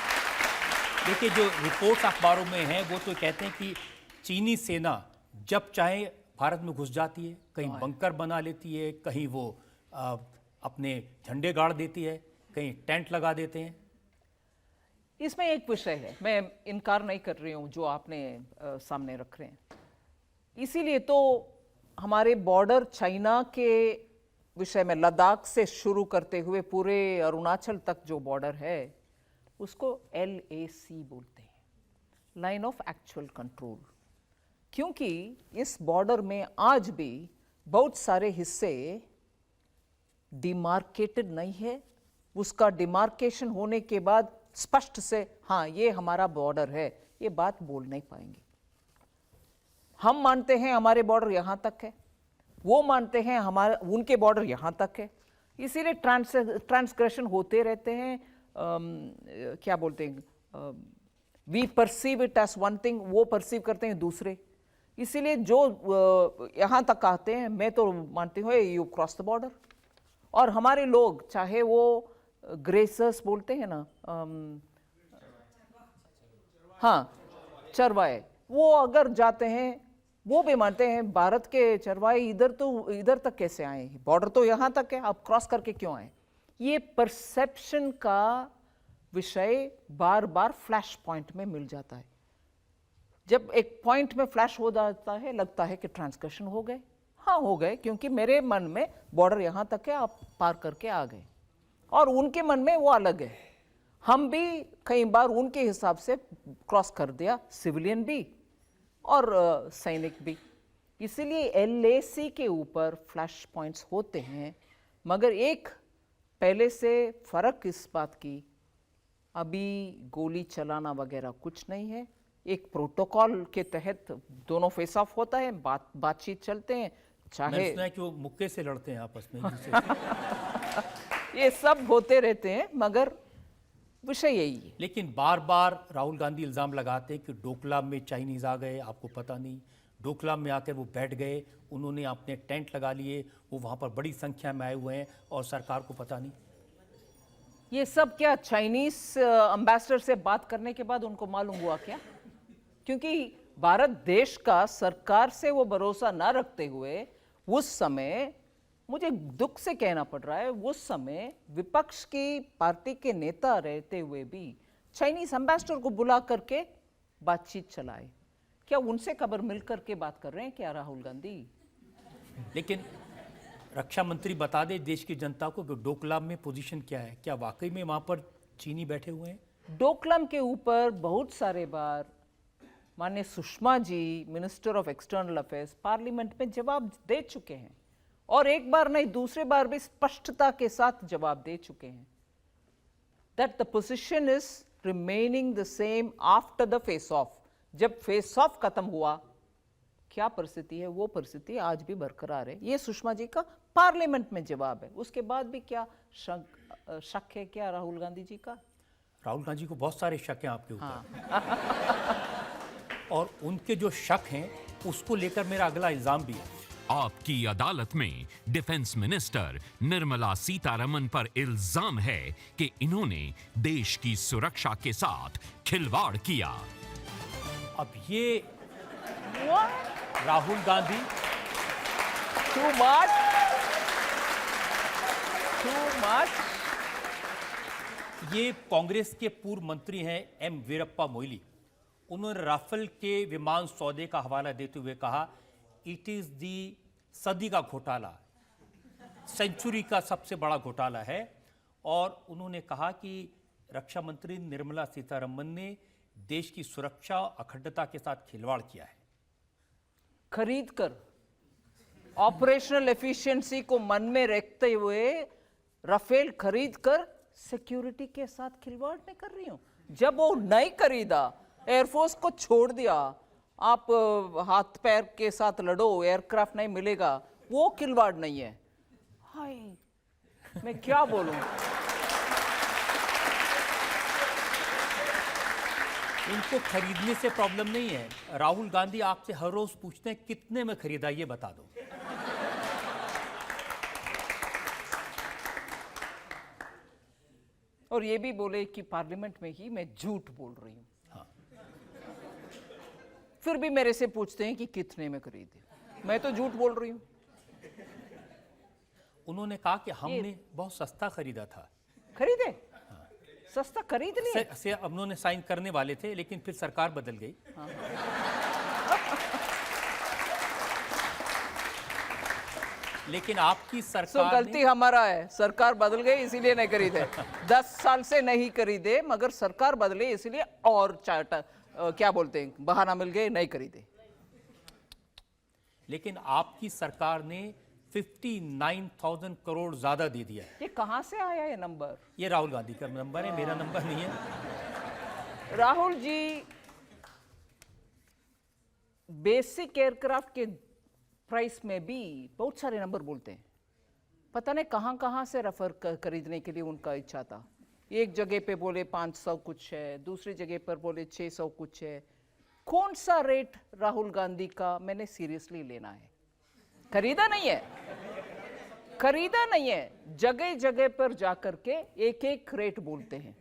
देखिए, जो रिपोर्ट्स अखबारों में हैं वो तो कहते हैं कि चीनी सेना जब चाहे भारत में घुस जाती है, कहीं बंकर बना लेती है, कहीं वो अपने झंडे गाड़ देती है, कहीं टेंट लगा देते हैं। इसमें एक विषय है, मैं इनकार नहीं कर रही हूँ जो आपने सामने रख रहे हैं, इसीलिए तो हमारे बॉर्डर चाइना के विषय में लद्दाख से शुरू करते हुए पूरे अरुणाचल तक जो बॉर्डर है उसको LAC बोलते हैं, लाइन ऑफ एक्चुअल कंट्रोल, क्योंकि इस बॉर्डर में आज भी बहुत सारे हिस्से डिमार्केटेड नहीं है। उसका डिमार्केशन होने के बाद स्पष्ट से हाँ ये हमारा बॉर्डर है, ये बात बोल नहीं पाएंगे। हम मानते हैं हमारे बॉर्डर यहाँ तक है, वो मानते हैं उनके बॉर्डर यहाँ तक है, इसीलिए ट्रांसग्रेशन होते रहते हैं। क्या बोलते हैं, we perceive it as one thing, वो परसीव करते हैं दूसरे, इसीलिए जो यहाँ तक आते हैं मैं तो मानती हूँ यू क्रॉस द बॉर्डर। और हमारे लोग चाहे वो ग्रेसर्स बोलते हैं ना, हाँ चरवाहे, वो अगर जाते हैं वो भी मानते हैं भारत के चरवाहे इधर तक कैसे आए, बॉर्डर तो यहाँ तक है, आप क्रॉस करके क्यों आए। ये परसेप्शन का विषय बार बार फ्लैश पॉइंट में मिल जाता है। जब एक पॉइंट में फ्लैश हो जाता है, लगता है कि ट्रांसग्रेशन हो गए। हाँ हो गए, क्योंकि मेरे मन में बॉर्डर यहाँ तक है, आप पार करके आ गए, और उनके मन में वो अलग है। हम भी कई बार उनके हिसाब से क्रॉस कर दिया, सिविलियन भी और सैनिक भी। इसीलिए एलएसी के ऊपर फ्लैश पॉइंट्स होते हैं, मगर एक पहले से फर्क इस बात की, अभी गोली चलाना वगैरह कुछ नहीं है। एक प्रोटोकॉल के तहत दोनों फेस ऑफ होता है, बातचीत चलते हैं, मैंने चाहे सुना है कि वो मुक्के से लड़ते हैं आपस में एक दूसरे से। ये सब होते रहते हैं, मगर विषय यही है। लेकिन बार बार राहुल गांधी इल्ज़ाम लगाते हैं कि डोकलाम में चाइनीज आ गए, आपको पता नहीं। डोकलाम में आकर वो बैठ गए, उन्होंने अपने टेंट लगा लिए, वो वहाँ पर बड़ी संख्या में आए हुए हैं और सरकार को पता नहीं। ये सब क्या चाइनीज एम्बेसडर से बात करने के बाद उनको मालूम हुआ क्या? क्योंकि भारत देश का सरकार से वो भरोसा ना रखते हुए उस समय, मुझे दुख से कहना पड़ रहा है, उस समय विपक्ष की पार्टी के नेता रहते हुए भी चाइनीज एम्बेसडर को बुला करके बातचीत चलाए। क्या उनसे खबर मिल करके बात कर रहे हैं क्या राहुल गांधी? लेकिन रक्षा मंत्री बता दे देश की जनता को कि डोकलाम में पोजीशन क्या है, क्या वाकई में वहाँ पर चीनी बैठे हुए हैं? डोकलाम के ऊपर बहुत सारे बार माननीय Sushma ji, minister of external affairs, parliament में जवाब दे चुके हैं, और एक बार नहीं दूसरे बार भी स्पष्टता के साथ जवाब दे चुके हैं that the position is remaining the same after the face of. जब फेस ऑफ खत्म हुआ, क्या परिस्थिति है, वो परिस्थिति आज भी बरकरार है। ये सुषमा जी का पार्लियामेंट में जवाब है। उसके बाद भी क्या शक है क्या राहुल गांधी जी का? राहुल गांधी को बहुत सारे शक हैं आपके ऊपर। और उनके जो शक हैं उसको लेकर मेरा अगला इल्जाम भी है। आपकी अदालत में डिफेंस मिनिस्टर निर्मला सीतारमण पर इल्जाम है कि इन्होंने देश की सुरक्षा के साथ खिलवाड़ किया। अब ये राहुल गांधी Too much. ये कांग्रेस के पूर्व मंत्री हैं एम वीरप्पा मोइली। उन्होंने राफेल के विमान सौदे का हवाला देते हुए कहा, इट इज दी सदी का घोटाला, सेंचुरी का सबसे बड़ा घोटाला है। और उन्होंने कहा कि रक्षा मंत्री निर्मला सीतारमण ने देश की सुरक्षा अखंडता के साथ खिलवाड़ किया है। खरीद कर, ऑपरेशनल एफिशिएंसी को मन में रखते हुए राफेल खरीद कर सिक्योरिटी के साथ खिलवाड़ नहीं कर रही हूं। जब वो नहीं खरीदा, एयरफोर्स को छोड़ दिया, आप हाथ पैर के साथ लड़ो, एयरक्राफ्ट नहीं मिलेगा, वो खिलवाड़ नहीं है। हाय, मैं क्या बोलूं? इनको खरीदने से प्रॉब्लम नहीं है। राहुल गांधी आपसे हर रोज पूछते हैं कितने में खरीदा, ये बता दो। और ये भी बोले कि पार्लियामेंट में ही मैं झूठ बोल रही हूं। हाँ। फिर भी मेरे से पूछते हैं कि कितने में खरीदे, मैं तो झूठ बोल रही हूं। उन्होंने कहा कि हमने बहुत सस्ता खरीदा था। खरीदे? सस्ता खरीद लिए? से उन्होंने साइन करने वाले थे, लेकिन फिर सरकार बदल गई। हाँ। लेकिन आपकी सो सरकार गलती हमारा है, सरकार बदल गई इसीलिए नहीं खरीदे। 10 साल से नहीं खरीदे, मगर सरकार बदले इसलिए और क्या बोलते हैं, बहाना मिल गए, नहीं खरीदे। लेकिन आपकी सरकार ने 59,000 करोड़ ज्यादा दे दिया है। ये कहां से आया ये नंबर? ये राहुल गांधी का नंबर है, मेरा नंबर नहीं है। राहुल जी बेसिक एयरक्राफ्ट के प्राइस में भी बहुत सारे नंबर बोलते हैं। पता नहीं कहां से रेफर खरीदने के लिए उनका इच्छा था। एक जगह पे बोले 500 कुछ है, दूसरी जगह पर बोले 600 कुछ है। कौन सा रेट राहुल गांधी का मैंने सीरियसली लेना है? खरीदा नहीं है, खरीदा नहीं है। जगह जगह पर जाकर के एक एक रेट बोलते हैं,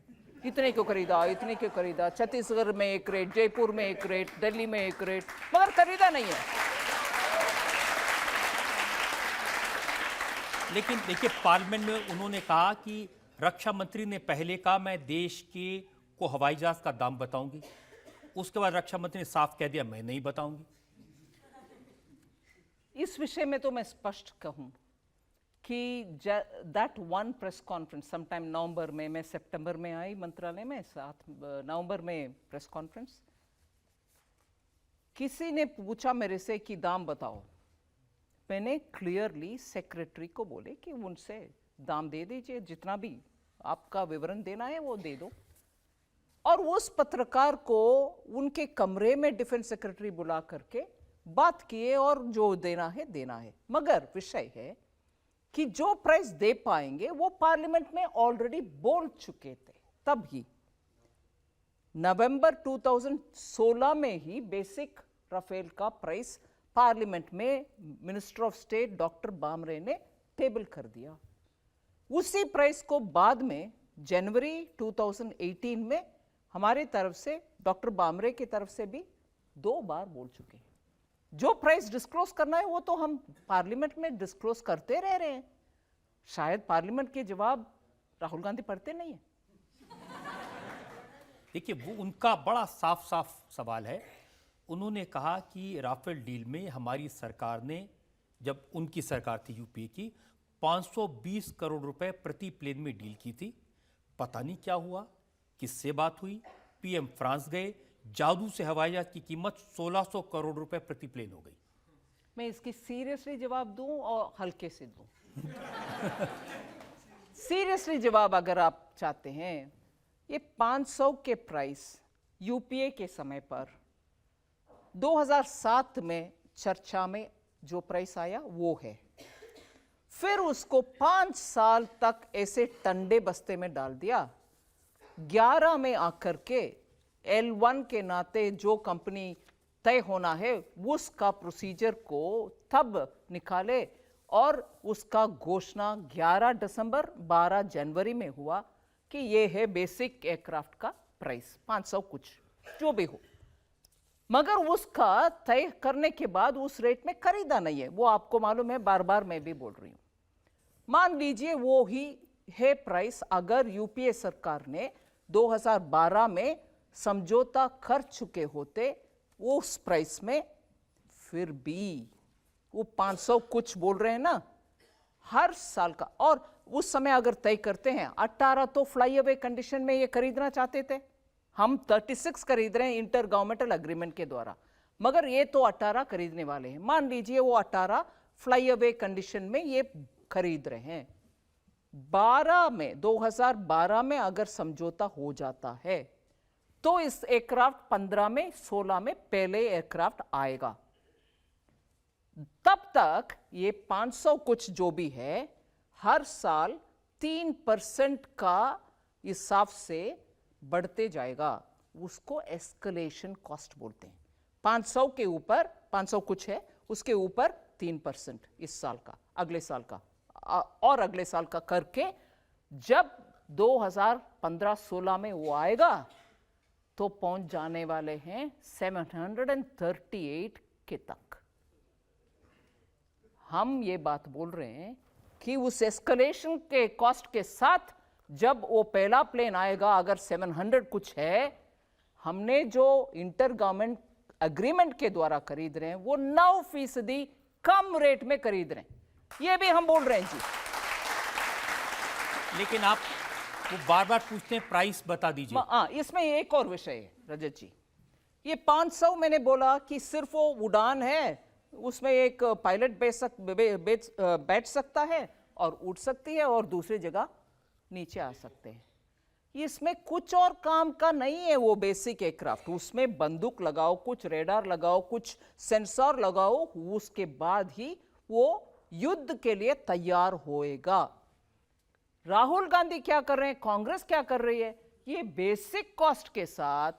इतने क्यों खरीदा, इतने क्यों खरीदा। छत्तीसगढ़ में एक रेट, जयपुर में एक रेट, दिल्ली में एक रेट, मगर खरीदा नहीं है। लेकिन देखिए, पार्लियामेंट में उन्होंने कहा कि रक्षा मंत्री ने पहले कहा मैं देश के को हवाई जहाज का दाम बताऊंगी। उसके बाद रक्षा मंत्री ने साफ कह दिया मैं नहीं बताऊंगी। इस विषय में तो मैं स्पष्ट कहूं कि that one press conference sometime November में, मैं सितंबर में आई मंत्रालय में, 7 नवंबर में प्रेस कॉन्फ्रेंस, किसी ने पूछा मेरे से कि दाम बताओ, मैंने क्लियरली सेक्रेटरी को बोले कि उनसे दाम दे दीजिए, जितना भी आपका विवरण देना है वो दे दो। और उस पत्रकार को उनके कमरे में डिफेंस सेक्रेटरी बुला करके बात किए और जो देना है देना है। मगर विषय है कि जो प्राइस दे पाएंगे वो पार्लियामेंट में ऑलरेडी बोल चुके थे। तब ही नवंबर 2016 में ही बेसिक राफेल का प्राइस पार्लियामेंट में minister of state doctor Bamre ने टेबल कर दिया। उसी प्राइस को बाद में जनवरी 2018 में हमारे तरफ से, डॉक्टर बामरे की तरफ से भी 2 बार बोल चुके हैं। जो प्राइस डिस्क्लोज करना है वो तो हम पार्लियामेंट में डिस्क्लोज करते रह रहे हैं। शायद पार्लियामेंट के जवाब राहुल गांधी पढ़ते नहीं है। देखिए, वो उनका बड़ा साफ साफ सवाल है। उन्होंने कहा कि राफेल डील में हमारी सरकार ने, जब उनकी सरकार थी यूपीए की, 520 करोड़ रुपए प्रति प्लेन में डील की थी। पता नहीं क्या हुआ, किससे बात हुई, पीएम फ्रांस गए, जादू से हवाई जहाज की कीमत 1600 करोड़ रुपए प्रति प्लेन हो गई। मैं इसकी सीरियसली जवाब दूं और हल्के से दूं। सीरियसली जवाब अगर आप चाहते हैं, ये 500 के प्राइस यूपीए के समय पर 2007 में चर्चा में जो प्राइस आया वो है। फिर उसको 5 साल तक ऐसे टंडे बस्ते में डाल दिया। 11 में आकर के L1 के नाते जो कंपनी तय होना है उसका प्रोसीजर को तब निकाले और उसका घोषणा 11 दिसंबर 12 जनवरी में हुआ कि ये है बेसिक एयरक्राफ्ट का प्राइस 500 कुछ जो भी हो। मगर उसका तय करने के बाद उस रेट में खरीदा नहीं है, वो आपको मालूम है, बार बार मैं भी बोल रही हूं। मान लीजिए वो ही है प्राइस अगर यूपीए सरकार ने 2012 में समझौता कर चुके होते उस प्राइस में, फिर भी वो 500 कुछ बोल रहे हैं ना हर साल का। और उस समय अगर तय करते हैं, 18 तो फ्लाई अवे कंडीशन में ये खरीदना चाहते थे, हम 36 खरीद रहे हैं इंटर गवर्नमेंटल एग्रीमेंट के द्वारा, मगर ये तो 18 खरीदने वाले हैं। मान लीजिए वो 18 फ्लाई अवे कंडीशन में ये खरीद रहे हैं। 2012 में अगर समझौता हो जाता है तो इस एयरक्राफ्ट 15 में 16 में पहले एयरक्राफ्ट आएगा। तब तक ये 500 कुछ जो भी है हर साल 3% का हिसाब से बढ़ते जाएगा। उसको एस्केलेशन कॉस्ट बोलते हैं। 500 के ऊपर 500 कुछ है, उसके ऊपर 3% इस साल का, अगले साल का और अगले साल का करके जब 2015-16 में वो आएगा तो पहुंच जाने वाले हैं 738 के तक। हम ये बात बोल रहे हैं कि उस एस्केलेशन के कॉस्ट के साथ जब वो पहला प्लेन आएगा, अगर 700 कुछ है, हमने जो इंटर गवर्नमेंट एग्रीमेंट के द्वारा खरीद रहे हैं वो 9% कम रेट में खरीद रहे हैं। ये भी हम बोल रहे हैं जी। लेकिन आप वो बार बार पूछते हैं प्राइस बता दीजिए। इसमें एक और विषय है रजत जी, ये 500 मैंने बोला कि सिर्फ वो उड़ान है, उसमें एक पायलट बैठ सकता है और उड़ सकती है और दूसरी जगह नीचे आ सकते हैं। इसमें कुछ और काम का नहीं है वो बेसिक एयरक्राफ्ट। उसमें बंदूक लगाओ, कुछ रेडार लगाओ, कुछ सेंसर लगाओ, उसके बाद ही वो युद्ध के लिए तैयार होएगा। राहुल गांधी क्या कर रहे हैं, कांग्रेस क्या कर रही है, ये बेसिक कॉस्ट के साथ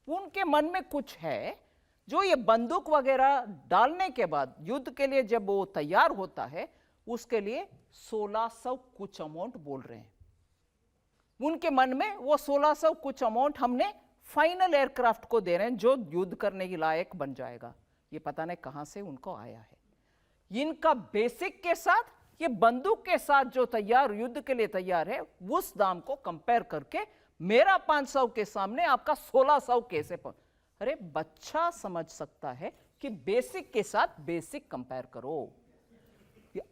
उनके मन में कुछ है जो ये बंदूक वगैरह डालने के बाद युद्ध के लिए जब वो तैयार होता है उसके लिए 1600 कुछ अमाउंट बोल रहे हैं। उनके मन में वो 1600 कुछ अमाउंट हमने फाइनल एयरक्राफ्ट को दे रहे हैं जो युद्ध करने के लायक बन जाएगा। ये पता नहीं कहां से उनको आया है। इनका बेसिक के साथ ये बंदूक के साथ जो तैयार युद्ध के लिए तैयार है उस दाम को कंपेयर करके मेरा 500 के सामने आपका 1600 कैसे पहुंच। अरे बच्चा समझ सकता है कि बेसिक के साथ बेसिक कंपेयर करो।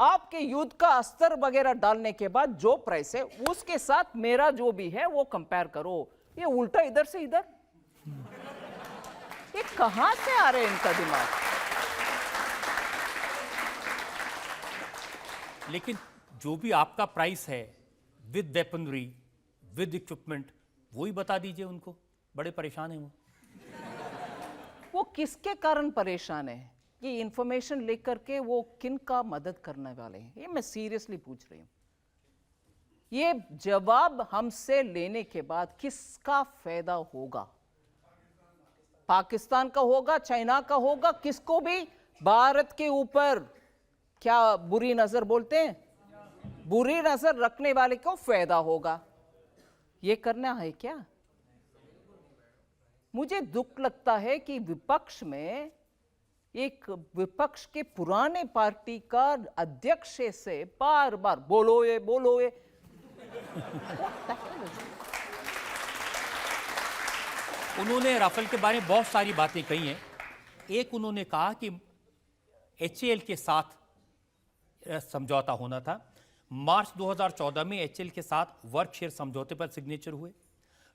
आपके युद्ध का स्तर वगैरह डालने के बाद जो प्राइस है उसके साथ मेरा जो भी है वो कंपेयर करो। ये उल्टा इधर से इधर, ये कहां से आ रहे हैं इनका दिमाग? लेकिन जो भी आपका प्राइस है विद वेपनरी विद इक्विपमेंट वो ही बता दीजिए उनको, बड़े परेशान हैं वो किसके कारण परेशान है? ये इंफॉर्मेशन लेकर के वो किन का मदद करने वाले हैं? ये मैं सीरियसली पूछ रही हूं। ये जवाब हमसे लेने के बाद किसका फायदा होगा? पाकिस्तान का होगा, चाइना का होगा, किसको भी भारत के ऊपर क्या बुरी नजर बोलते हैं, बुरी नजर रखने वाले को फायदा होगा। ये करना है क्या? मुझे दुख लगता है कि विपक्ष में एक विपक्ष के पुराने पार्टी का अध्यक्ष से बार बार बोलो ये बोलो ये। उन्होंने राफेल के बारे में बहुत सारी बातें कही हैं। एक उन्होंने कहा कि एचएएल के साथ समझौता होना था। मार्च 2014 में एचएएल के साथ वर्क शेयर समझौते पर सिग्नेचर हुए।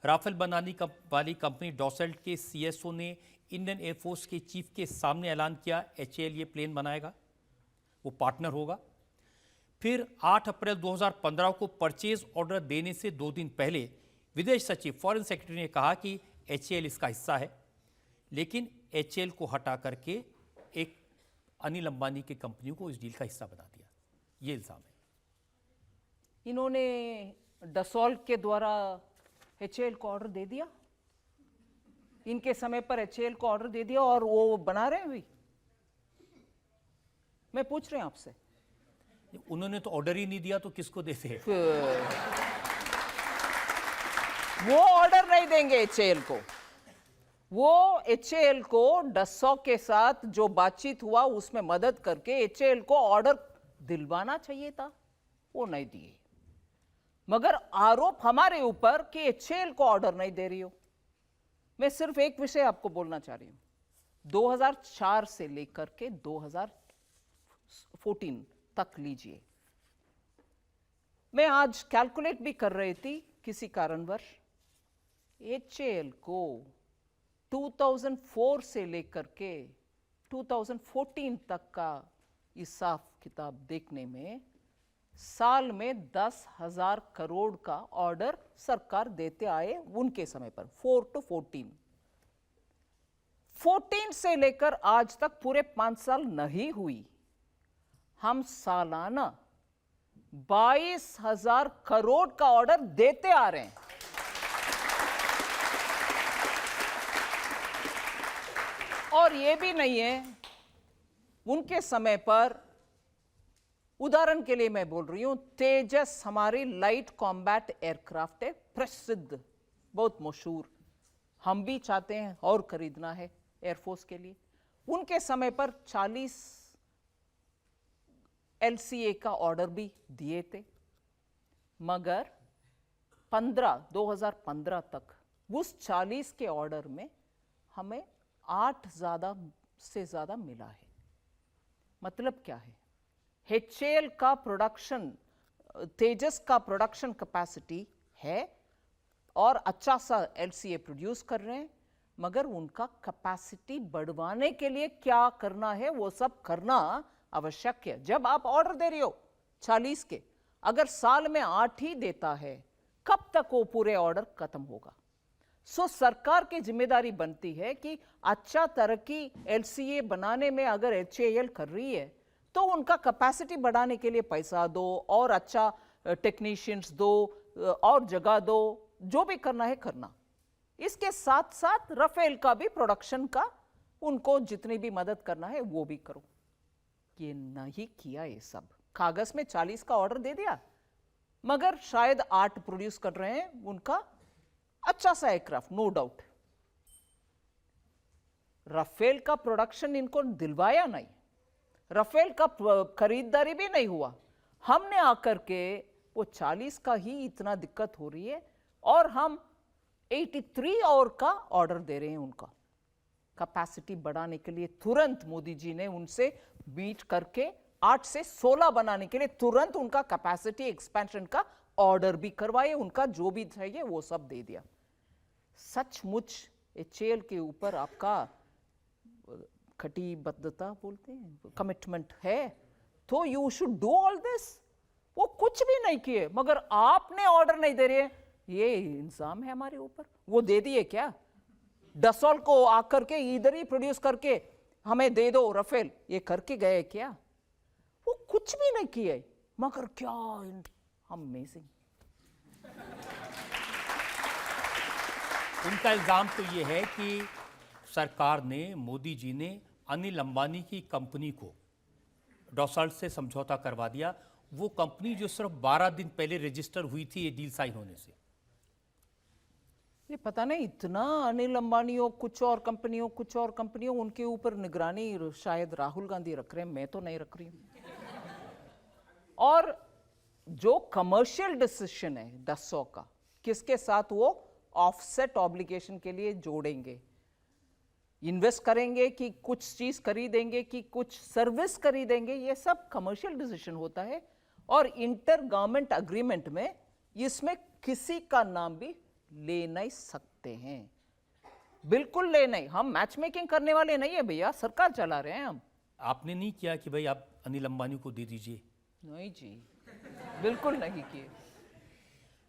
राफेल बनाने वाली कंपनी डॉसेल्ट के सीएसओ ने इंडियन एयरफोर्स के चीफ के सामने ऐलान किया एचएएल ये प्लेन बनाएगा, वो पार्टनर होगा। फिर 8 अप्रैल 2015 को परचेज ऑर्डर देने से 2 दिन पहले विदेश सचिव फॉरेन सेक्रेटरी ने कहा कि एचएएल इसका हिस्सा है, लेकिन एचएएल को हटा करके एक अनिल अंबानी की कंपनी को इस डील का हिस्सा बना दिया। ये इल्जाम है। इन्होंने डसॉल्ट के द्वारा एचएएल को ऑर्डर दे दिया, इनके समय पर एचएएल को ऑर्डर दे दिया और वो बना रहे हैं अभी। मैं पूछ रही हूं आपसे, उन्होंने तो ऑर्डर ही नहीं दिया तो किसको देते हैं? वो ऑर्डर नहीं देंगे एचएएल को। वो एचएएल को डसॉ के साथ जो बातचीत हुआ उसमें मदद करके एचएएल को ऑर्डर दिलवाना चाहिए था, वो नहीं दिए। मगर आरोप हमारे ऊपर कि एचएएल को ऑर्डर नहीं दे रही हो। मैं सिर्फ एक विषय आपको बोलना चाह रही हूं। 2004 से लेकर के 2014 तक लीजिए। मैं आज कैलकुलेट भी कर रही थी किसी कारणवश, एचएएल को 2004 से लेकर के 2014 तक का हिसाब किताब देखने में साल में 10,000 करोड़ का ऑर्डर सरकार देते आए उनके समय पर। 4 to 14 से लेकर आज तक पूरे 5 साल नहीं हुई, हम सालाना 22,000 करोड़ का ऑर्डर देते आ रहे हैं। और यह भी नहीं है, उनके समय पर उदाहरण के लिए मैं बोल रही हूं, तेजस हमारी लाइट कॉम्बैट एयरक्राफ्ट है, प्रसिद्ध, बहुत मशहूर, हम भी चाहते हैं और खरीदना है एयरफोर्स के लिए। उनके समय पर 40 LCA का ऑर्डर भी दिए थे, मगर 2015 तक उस 40 के ऑर्डर में हमें 8 से ज्यादा मिला है। मतलब क्या है? एचएएल का प्रोडक्शन, तेजस का प्रोडक्शन कैपेसिटी है और अच्छा सा LCA प्रोड्यूस कर रहे हैं, मगर उनका कैपेसिटी बढ़वाने के लिए क्या करना है वो सब करना आवश्यक है। जब आप ऑर्डर दे रहे हो 40 के, अगर साल में 8 ही देता है, कब तक वो पूरे ऑर्डर खत्म होगा? सरकार की जिम्मेदारी बनती है कि अच्छा तरक्की LCA बनाने में अगर एचएएल कर रही है तो उनका कैपेसिटी बढ़ाने के लिए पैसा दो और अच्छा टेक्नीशियंस दो और जगह दो, जो भी करना है करना। इसके साथ साथ राफेल का भी प्रोडक्शन का उनको जितनी भी मदद करना है वो भी करो। ये नहीं किया। ये सब कागज में 40 का ऑर्डर दे दिया, मगर शायद 8 प्रोड्यूस कर रहे हैं उनका अच्छा सा एयरक्राफ्ट, नो डाउट। राफेल का प्रोडक्शन इनको दिलवाया नहीं, राफेल का खरीदारी भी नहीं हुआ। हमने आकर के वो 40 का ही इतना दिक्कत हो रही है और हम 83 और का ऑर्डर दे रहे हैं उनका। कैपेसिटी बढ़ाने के लिए तुरंत मोदी जी ने उनसे मीट करके 8 से 16 बनाने के लिए तुरंत उनका कैपेसिटी एक्सपेंशन का ऑर्डर भी करवाए, उनका जो भी चाहिए वो सब दे दिया। सचमुच एचएएल के ऊपर आपका कटिबद्धता बोलते हैं, कमिटमेंट है, तो you should do all this. वो कुछ भी नहीं किए, मगर आपने ऑर्डर नहीं दे रहे, ये इंजाम है हमारे ऊपर। वो दे दिए क्या? डसॉल को आकर के इधर ही प्रोड्यूस करके हमें दे दो राफेल, ये करके गए क्या? वो कुछ भी नहीं किए, मगर क्या अमेजिंग। उनका इल्ज़ाम तो ये है कि सरकार ने, मोदी जी ने अनिल अंबानी की कंपनी को डसॉल्ट से समझौता करवा दिया। वो कंपनी जो सिर्फ 12 दिन पहले रजिस्टर हुई थी ये डील साइन होने से। ये पता नहीं इतना अनिल अंबानी हो, कुछ और कंपनियों उनके ऊपर निगरानी शायद राहुल गांधी रख रहे हैं, मैं तो नहीं रख रही हूं। और जो कमर्शियल डिसीजन है डसो का, किसके साथ वो ऑफसेट ऑब्लिगेशन के लिए जोड़ेंगे, इन्वेस्ट करेंगे कि कुछ चीज खरीदेंगे कि कुछ सर्विस खरीदेंगे, ये सब कमर्शियल डिसीजन होता है। और इंटर गवर्नमेंट अग्रीमेंट में इसमें किसी का नाम भी ले नहीं सकते हैं, बिल्कुल ले नहीं। हम मैच मेकिंग करने वाले नहीं है भैया, सरकार चला रहे हैं हम। आपने नहीं किया कि भाई आप अनिल अंबानी को दे दीजिए? नहीं जी, बिल्कुल नहीं किए।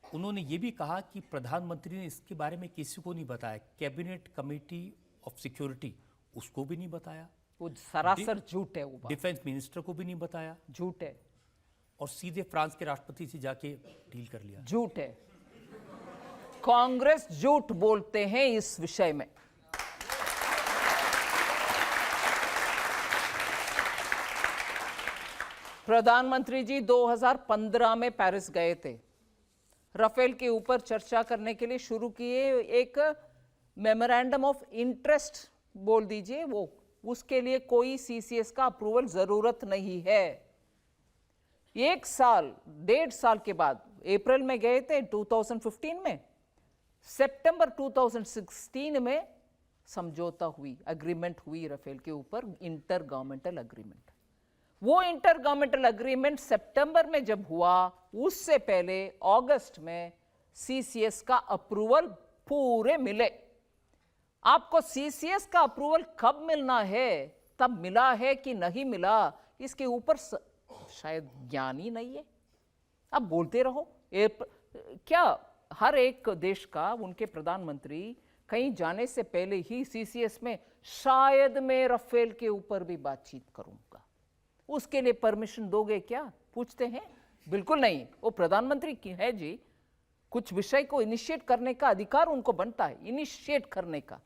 उन्होंने ये भी कहा कि प्रधानमंत्री ने इसके बारे में किसी को नहीं बताया, कैबिनेट कमेटी ऑफ सिक्योरिटी उसको भी नहीं बताया, वो सरासर झूठ है, वो बात डिफेंस मिनिस्टर को भी नहीं बताया, झूठ है, और सीधे फ्रांस के राष्ट्रपति से जाके डील कर लिया। झूठ है। कांग्रेस झूठ बोलते हैं इस विषय में। प्रधानमंत्री जी 2015 में पेरिस गए थे, राफेल के ऊपर चर्चा करने के लिए शुरू किए एक मेमोरेंडम ऑफ इंटरेस्ट बोल दीजिए, वो उसके लिए कोई सीसीएस का अप्रूवल जरूरत नहीं है। 1 साल 1.5 साल के बाद अप्रैल में गए थे 2015 में, सितंबर 2016 में समझौता हुई, एग्रीमेंट हुई राफेल के ऊपर, इंटर गवर्नमेंटल एग्रीमेंट। वो इंटर गवर्नमेंटल एग्रीमेंट सितंबर में जब हुआ, उससे पहले अगस्त में सीसीएस का अप्रूवल पूरे मिले। आपको सीसीएस का अप्रूवल कब मिलना है, तब मिला है कि नहीं मिला, इसके ऊपर शायद ज्ञान ही नहीं है। अब बोलते रहो। क्या हर एक देश का उनके प्रधानमंत्री कहीं जाने से पहले ही सीसीएस में शायद मैं राफेल के ऊपर भी बातचीत करूंगा, उसके लिए परमिशन दोगे क्या, पूछते हैं? बिल्कुल नहीं। वो प्रधानमंत्री की है जी, कुछ विषय को इनिशिएट करने का अधिकार उनको बनता है, इनिशिएट करने का।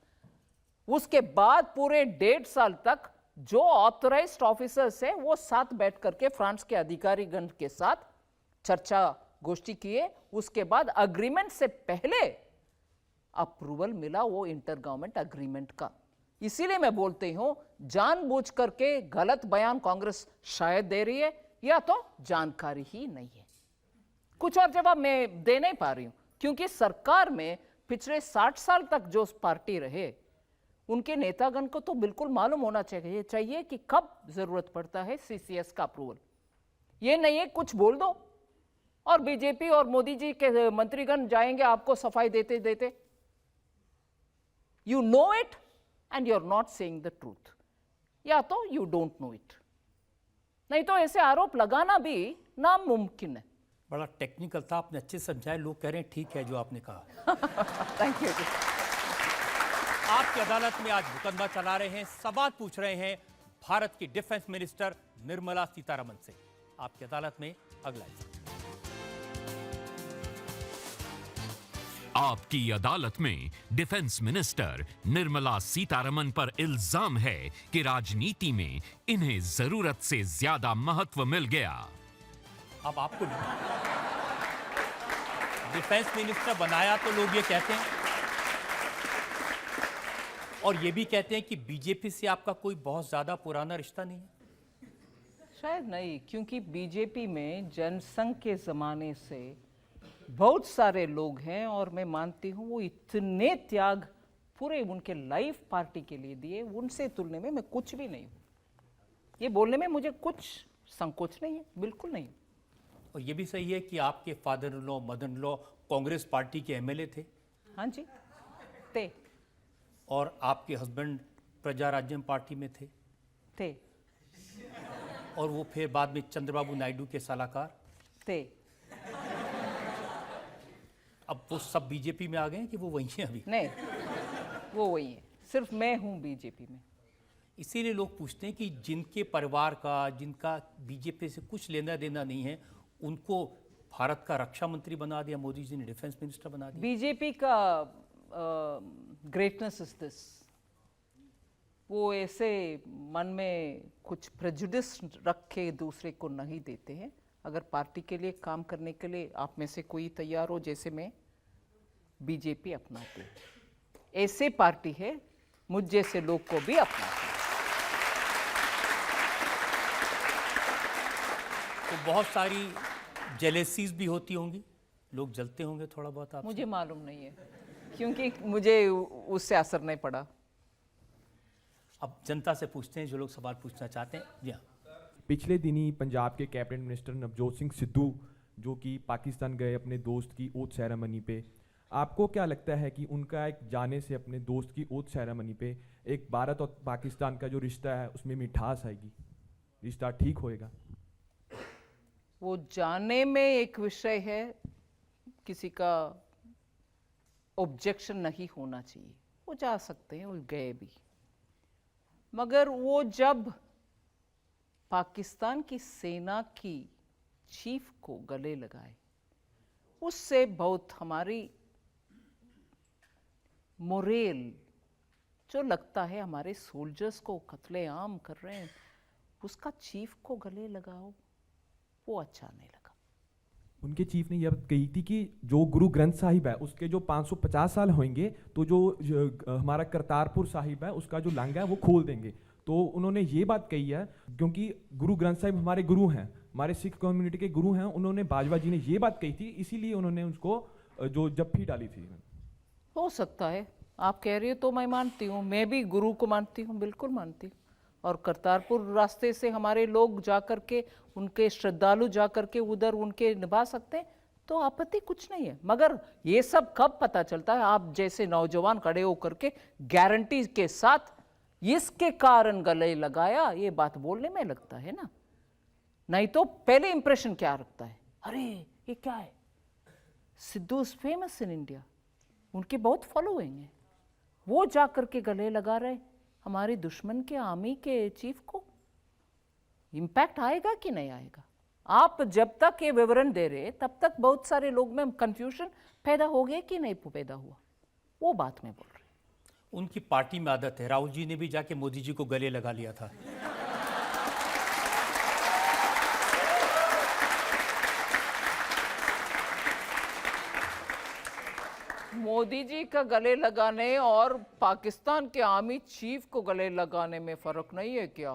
उसके बाद पूरे 1.5 साल तक जो ऑथराइज्ड ऑफिसर्स है वो साथ बैठ करके फ्रांस के अधिकारीगण के साथ चर्चा गोष्ठी किए, उसके बाद अग्रीमेंट से पहले अप्रूवल मिला वो इंटर गवर्नमेंट अग्रीमेंट का। इसीलिए मैं बोलती हूं, जानबूझ करके गलत बयान कांग्रेस शायद दे रही है, या तो जानकारी ही नहीं है। कुछ और जवाब मैं दे नहीं पा रही हूं, क्योंकि सरकार में पिछले 60 साल तक जो पार्टी रहे, उनके नेतागण को तो बिल्कुल मालूम होना चाहिए कि कब जरूरत पड़ता है सीसीएस का अप्रूवल। ये नहीं है कुछ बोल दो और बीजेपी और मोदी जी के मंत्रीगण जाएंगे आपको सफाई देते देते। You know it and you are not saying the truth, या तो यू डोंट नो इट, नहीं तो ऐसे आरोप लगाना भी नामुमकिन है। बड़ा टेक्निकल था, आपने अच्छे से समझाया। लोग कह रहे हैं ठीक है जो आपने कहा। Thank you. आपकी अदालत में आज मुकदमा चला रहे हैं, सवाल पूछ रहे हैं भारत की डिफेंस मिनिस्टर निर्मला सीतारमण से। आपकी अदालत में अगला हिस्सा। आपकी अदालत में डिफेंस मिनिस्टर निर्मला सीतारमण पर इल्जाम है कि राजनीति में इन्हें जरूरत से ज्यादा महत्व मिल गया। अब आपको डिफेंस मिनिस्टर बनाया तो लोग ये कहते हैं, और ये भी कहते हैं कि बीजेपी से आपका कोई बहुत ज्यादा पुराना रिश्ता नहीं है। शायद नहीं, क्योंकि बीजेपी में जनसंघ के जमाने से बहुत सारे लोग हैं और मैं मानती हूं वो इतने त्याग पूरे उनके लाइफ पार्टी के लिए दिए, उनसे तुलने में मैं कुछ भी नहीं हूँ। ये बोलने में मुझे कुछ संकोच नहीं है, बिल्कुल नहीं। और ये भी सही है कि आपके father in law mother in law Congress party के एमएलए थे हाँ जी थे और आपके हस्बैंड प्रजा राज्यम पार्टी में थे और वो फिर बाद में चंद्रबाबू नायडू के सलाहकार थे। अब वो सब बीजेपी में आ गए हैं कि वो वही हैं अभी? नहीं, वो वही है, सिर्फ मैं हूँ बीजेपी में। इसीलिए लोग पूछते हैं कि जिनके परिवार का, जिनका बीजेपी से कुछ लेना देना नहीं है, उनको भारत का रक्षा मंत्री बना दिया मोदी जी ने, डिफेंस मिनिस्टर बना दिया। बीजेपी का ग्रेटनेस इज दिस, वो ऐसे मन में कुछ प्रेजुडिस रख के दूसरे को नहीं देते हैं। अगर पार्टी के लिए काम करने के लिए आप में से कोई तैयार हो, जैसे मैं, बीजेपी अपनाती है। ऐसे पार्टी है मुझ जैसे लोग को भी अपनाती है। तो बहुत सारी जेलेसीज भी होती होंगी, लोग जलते होंगे थोड़ा बहुत आप? मुझे मालूम नहीं है, क्योंकि मुझे उससे असर नहीं पड़ा। अब जनता से पूछते हैं जो लोग सवाल पूछना चाहते हैं। जी हाँ। पिछले दिनी पंजाब के कैबिनेट मिनिस्टर नवजोत सिंह सिद्धू जो कि पाकिस्तान गए अपने दोस्त की ओथ सेरेमनी पे, आपको क्या लगता है कि उनका एक जाने से अपने दोस्त की ओथ सेरेमनी पे एक भारत और पाकिस्तान का जो रिश्ता है उसमें मिठास आएगी, रिश्ता ठीक होएगा? वो जाने में एक विषय है, किसी का ऑब्जेक्शन नहीं होना चाहिए, वो जा सकते हैं, वो गए भी। मगर वो जब पाकिस्तान की सेना की चीफ को गले लगाए, उससे बहुत हमारी मोरेल जो लगता है, हमारे सोल्जर्स को कत्लेआम कर रहे हैं, उसका चीफ को गले लगाओ, वो अच्छा नहीं लगा। उनके चीफ ने यह कही थी कि जो गुरु ग्रंथ साहिब है उसके जो 550 साल होंगे तो जो हमारा करतारपुर साहिब है उसका जो लांगा है वो खोल देंगे। तो उन्होंने ये बात कही है क्योंकि गुरु ग्रंथ साहिब हमारे गुरु हैं, हमारे सिख कम्युनिटी के गुरु हैं। उन्होंने बाजवा जी ने ये बात कही थी, इसीलिए उन्होंने उसको जो जप्फी डाली थी। हो सकता है, आप कह रही हो तो मैं मानती हूँ, मैं भी गुरु को मानती हूँ, बिल्कुल मानती हूँ। और करतारपुर रास्ते से हमारे लोग जा कर के, उनके श्रद्धालु जा कर के उधर उनके निभा सकते हैं, तो आपत्ति कुछ नहीं है। मगर ये सब कब पता चलता है? आप जैसे नौजवान खड़े होकर के गारंटी के साथ इसके कारण गले लगाया, ये बात बोलने में लगता है ना। नहीं तो पहले इंप्रेशन क्या रखता है, अरे ये क्या है, Sidhu is famous in India, उनके बहुत फॉलोइंग है, वो जा करके गले लगा रहे हमारे दुश्मन के आर्मी के चीफ को। इम्पैक्ट आएगा कि नहीं आएगा? आप जब तक ये विवरण दे रहे तब तक बहुत सारे लोग में कंफ्यूजन पैदा हो गया कि नहीं पैदा हुआ, वो बात मैं बोल रही। उनकी पार्टी में आदत है, राहुल जी ने भी जाके मोदी जी को गले लगा लिया था। मोदी जी का गले लगाने और पाकिस्तान के आर्मी चीफ को गले लगाने में फर्क नहीं है क्या?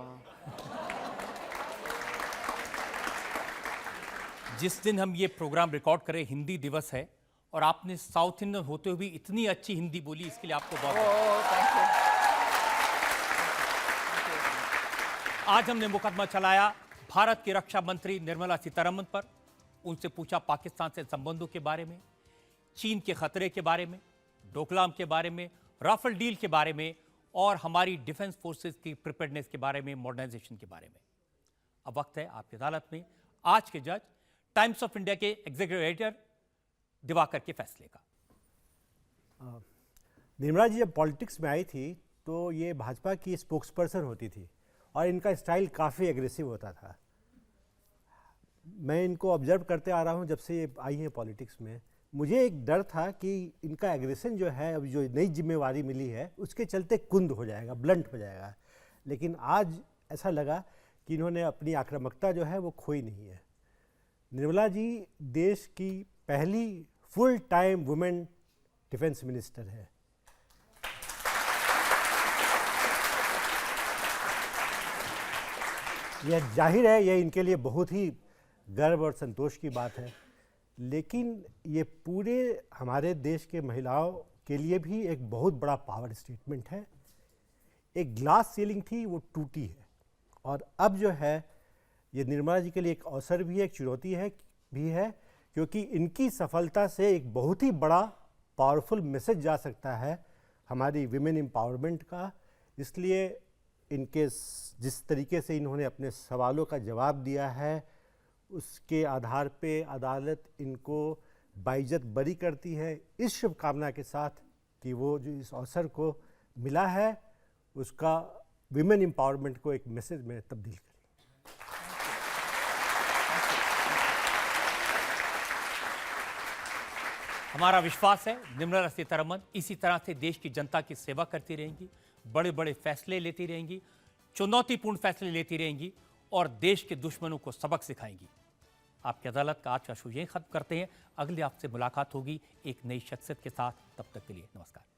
जिस दिन हम ये प्रोग्राम रिकॉर्ड करें हिंदी दिवस है और आपने साउथ इंडियन होते हुए भी इतनी अच्छी हिंदी बोली, इसके लिए आपको बहुत थैंक यू। आज हमने मुकदमा चलाया भारत की रक्षा मंत्री निर्मला सीतारमण पर। उनसे पूछा पाकिस्तान से संबंधों के बारे में, चीन के खतरे के बारे में, डोकलाम के बारे में, राफेल डील के बारे में और हमारी डिफेंस फोर्सेस की प्रिपेयर्डनेस के बारे में, मॉडर्नाइजेशन के बारे में। अब वक्त है आपकी अदालत में आज के जज टाइम्स ऑफ इंडिया के एग्जीक्यूटिव एडिटर दिवाकर के फैसले का। निर्मला जी जब पॉलिटिक्स में आई थी तो ये भाजपा की स्पोक्सपर्सन होती थी और इनका स्टाइल काफ़ी एग्रेसिव होता था। मैं इनको ऑब्जर्व करते आ रहा हूँ जब से ये आई हैं पॉलिटिक्स में। मुझे एक डर था कि इनका एग्रेशन जो है, अब जो नई जिम्मेवारी मिली है उसके चलते कुंद हो जाएगा, ब्लंट हो जाएगा। लेकिन आज ऐसा लगा कि इन्होंने अपनी आक्रामकता जो है वो खोई नहीं है। निर्मला जी देश की पहली full time women defence minister है। यह जाहिर है, यह इनके लिए बहुत ही गर्व और संतोष की बात है। लेकिन ये पूरे हमारे देश के महिलाओं के लिए भी एक बहुत बड़ा पावर स्टेटमेंट है। एक ग्लास सीलिंग थी, वो टूटी है, और अब जो है ये निर्मला जी के लिए एक अवसर भी है, एक चुनौती है, क्योंकि इनकी सफलता से एक बहुत ही बड़ा पावरफुल मैसेज जा सकता है हमारी विमेन एम्पावरमेंट का। इसलिए इनके जिस तरीके से इन्होंने अपने सवालों का जवाब दिया है, उसके आधार पे अदालत इनको बाइज्जत बरी करती है, इस शुभकामना के साथ कि वो जो इस अवसर को मिला है उसका विमेन एम्पावरमेंट को एक मैसेज में तब्दील करें। हमारा विश्वास है निर्मला सीतारमण इसी तरह से देश की जनता की सेवा करती रहेंगी, बड़े बड़े फैसले लेती रहेंगी, चुनौतीपूर्ण फैसले लेती रहेंगी और देश के दुश्मनों को सबक सिखाएंगी। आपकी अदालत का आज का शो यहीं खत्म करते हैं। अगले आपसे मुलाकात होगी एक नई शख्सियत के साथ। तब तक के लिए नमस्कार।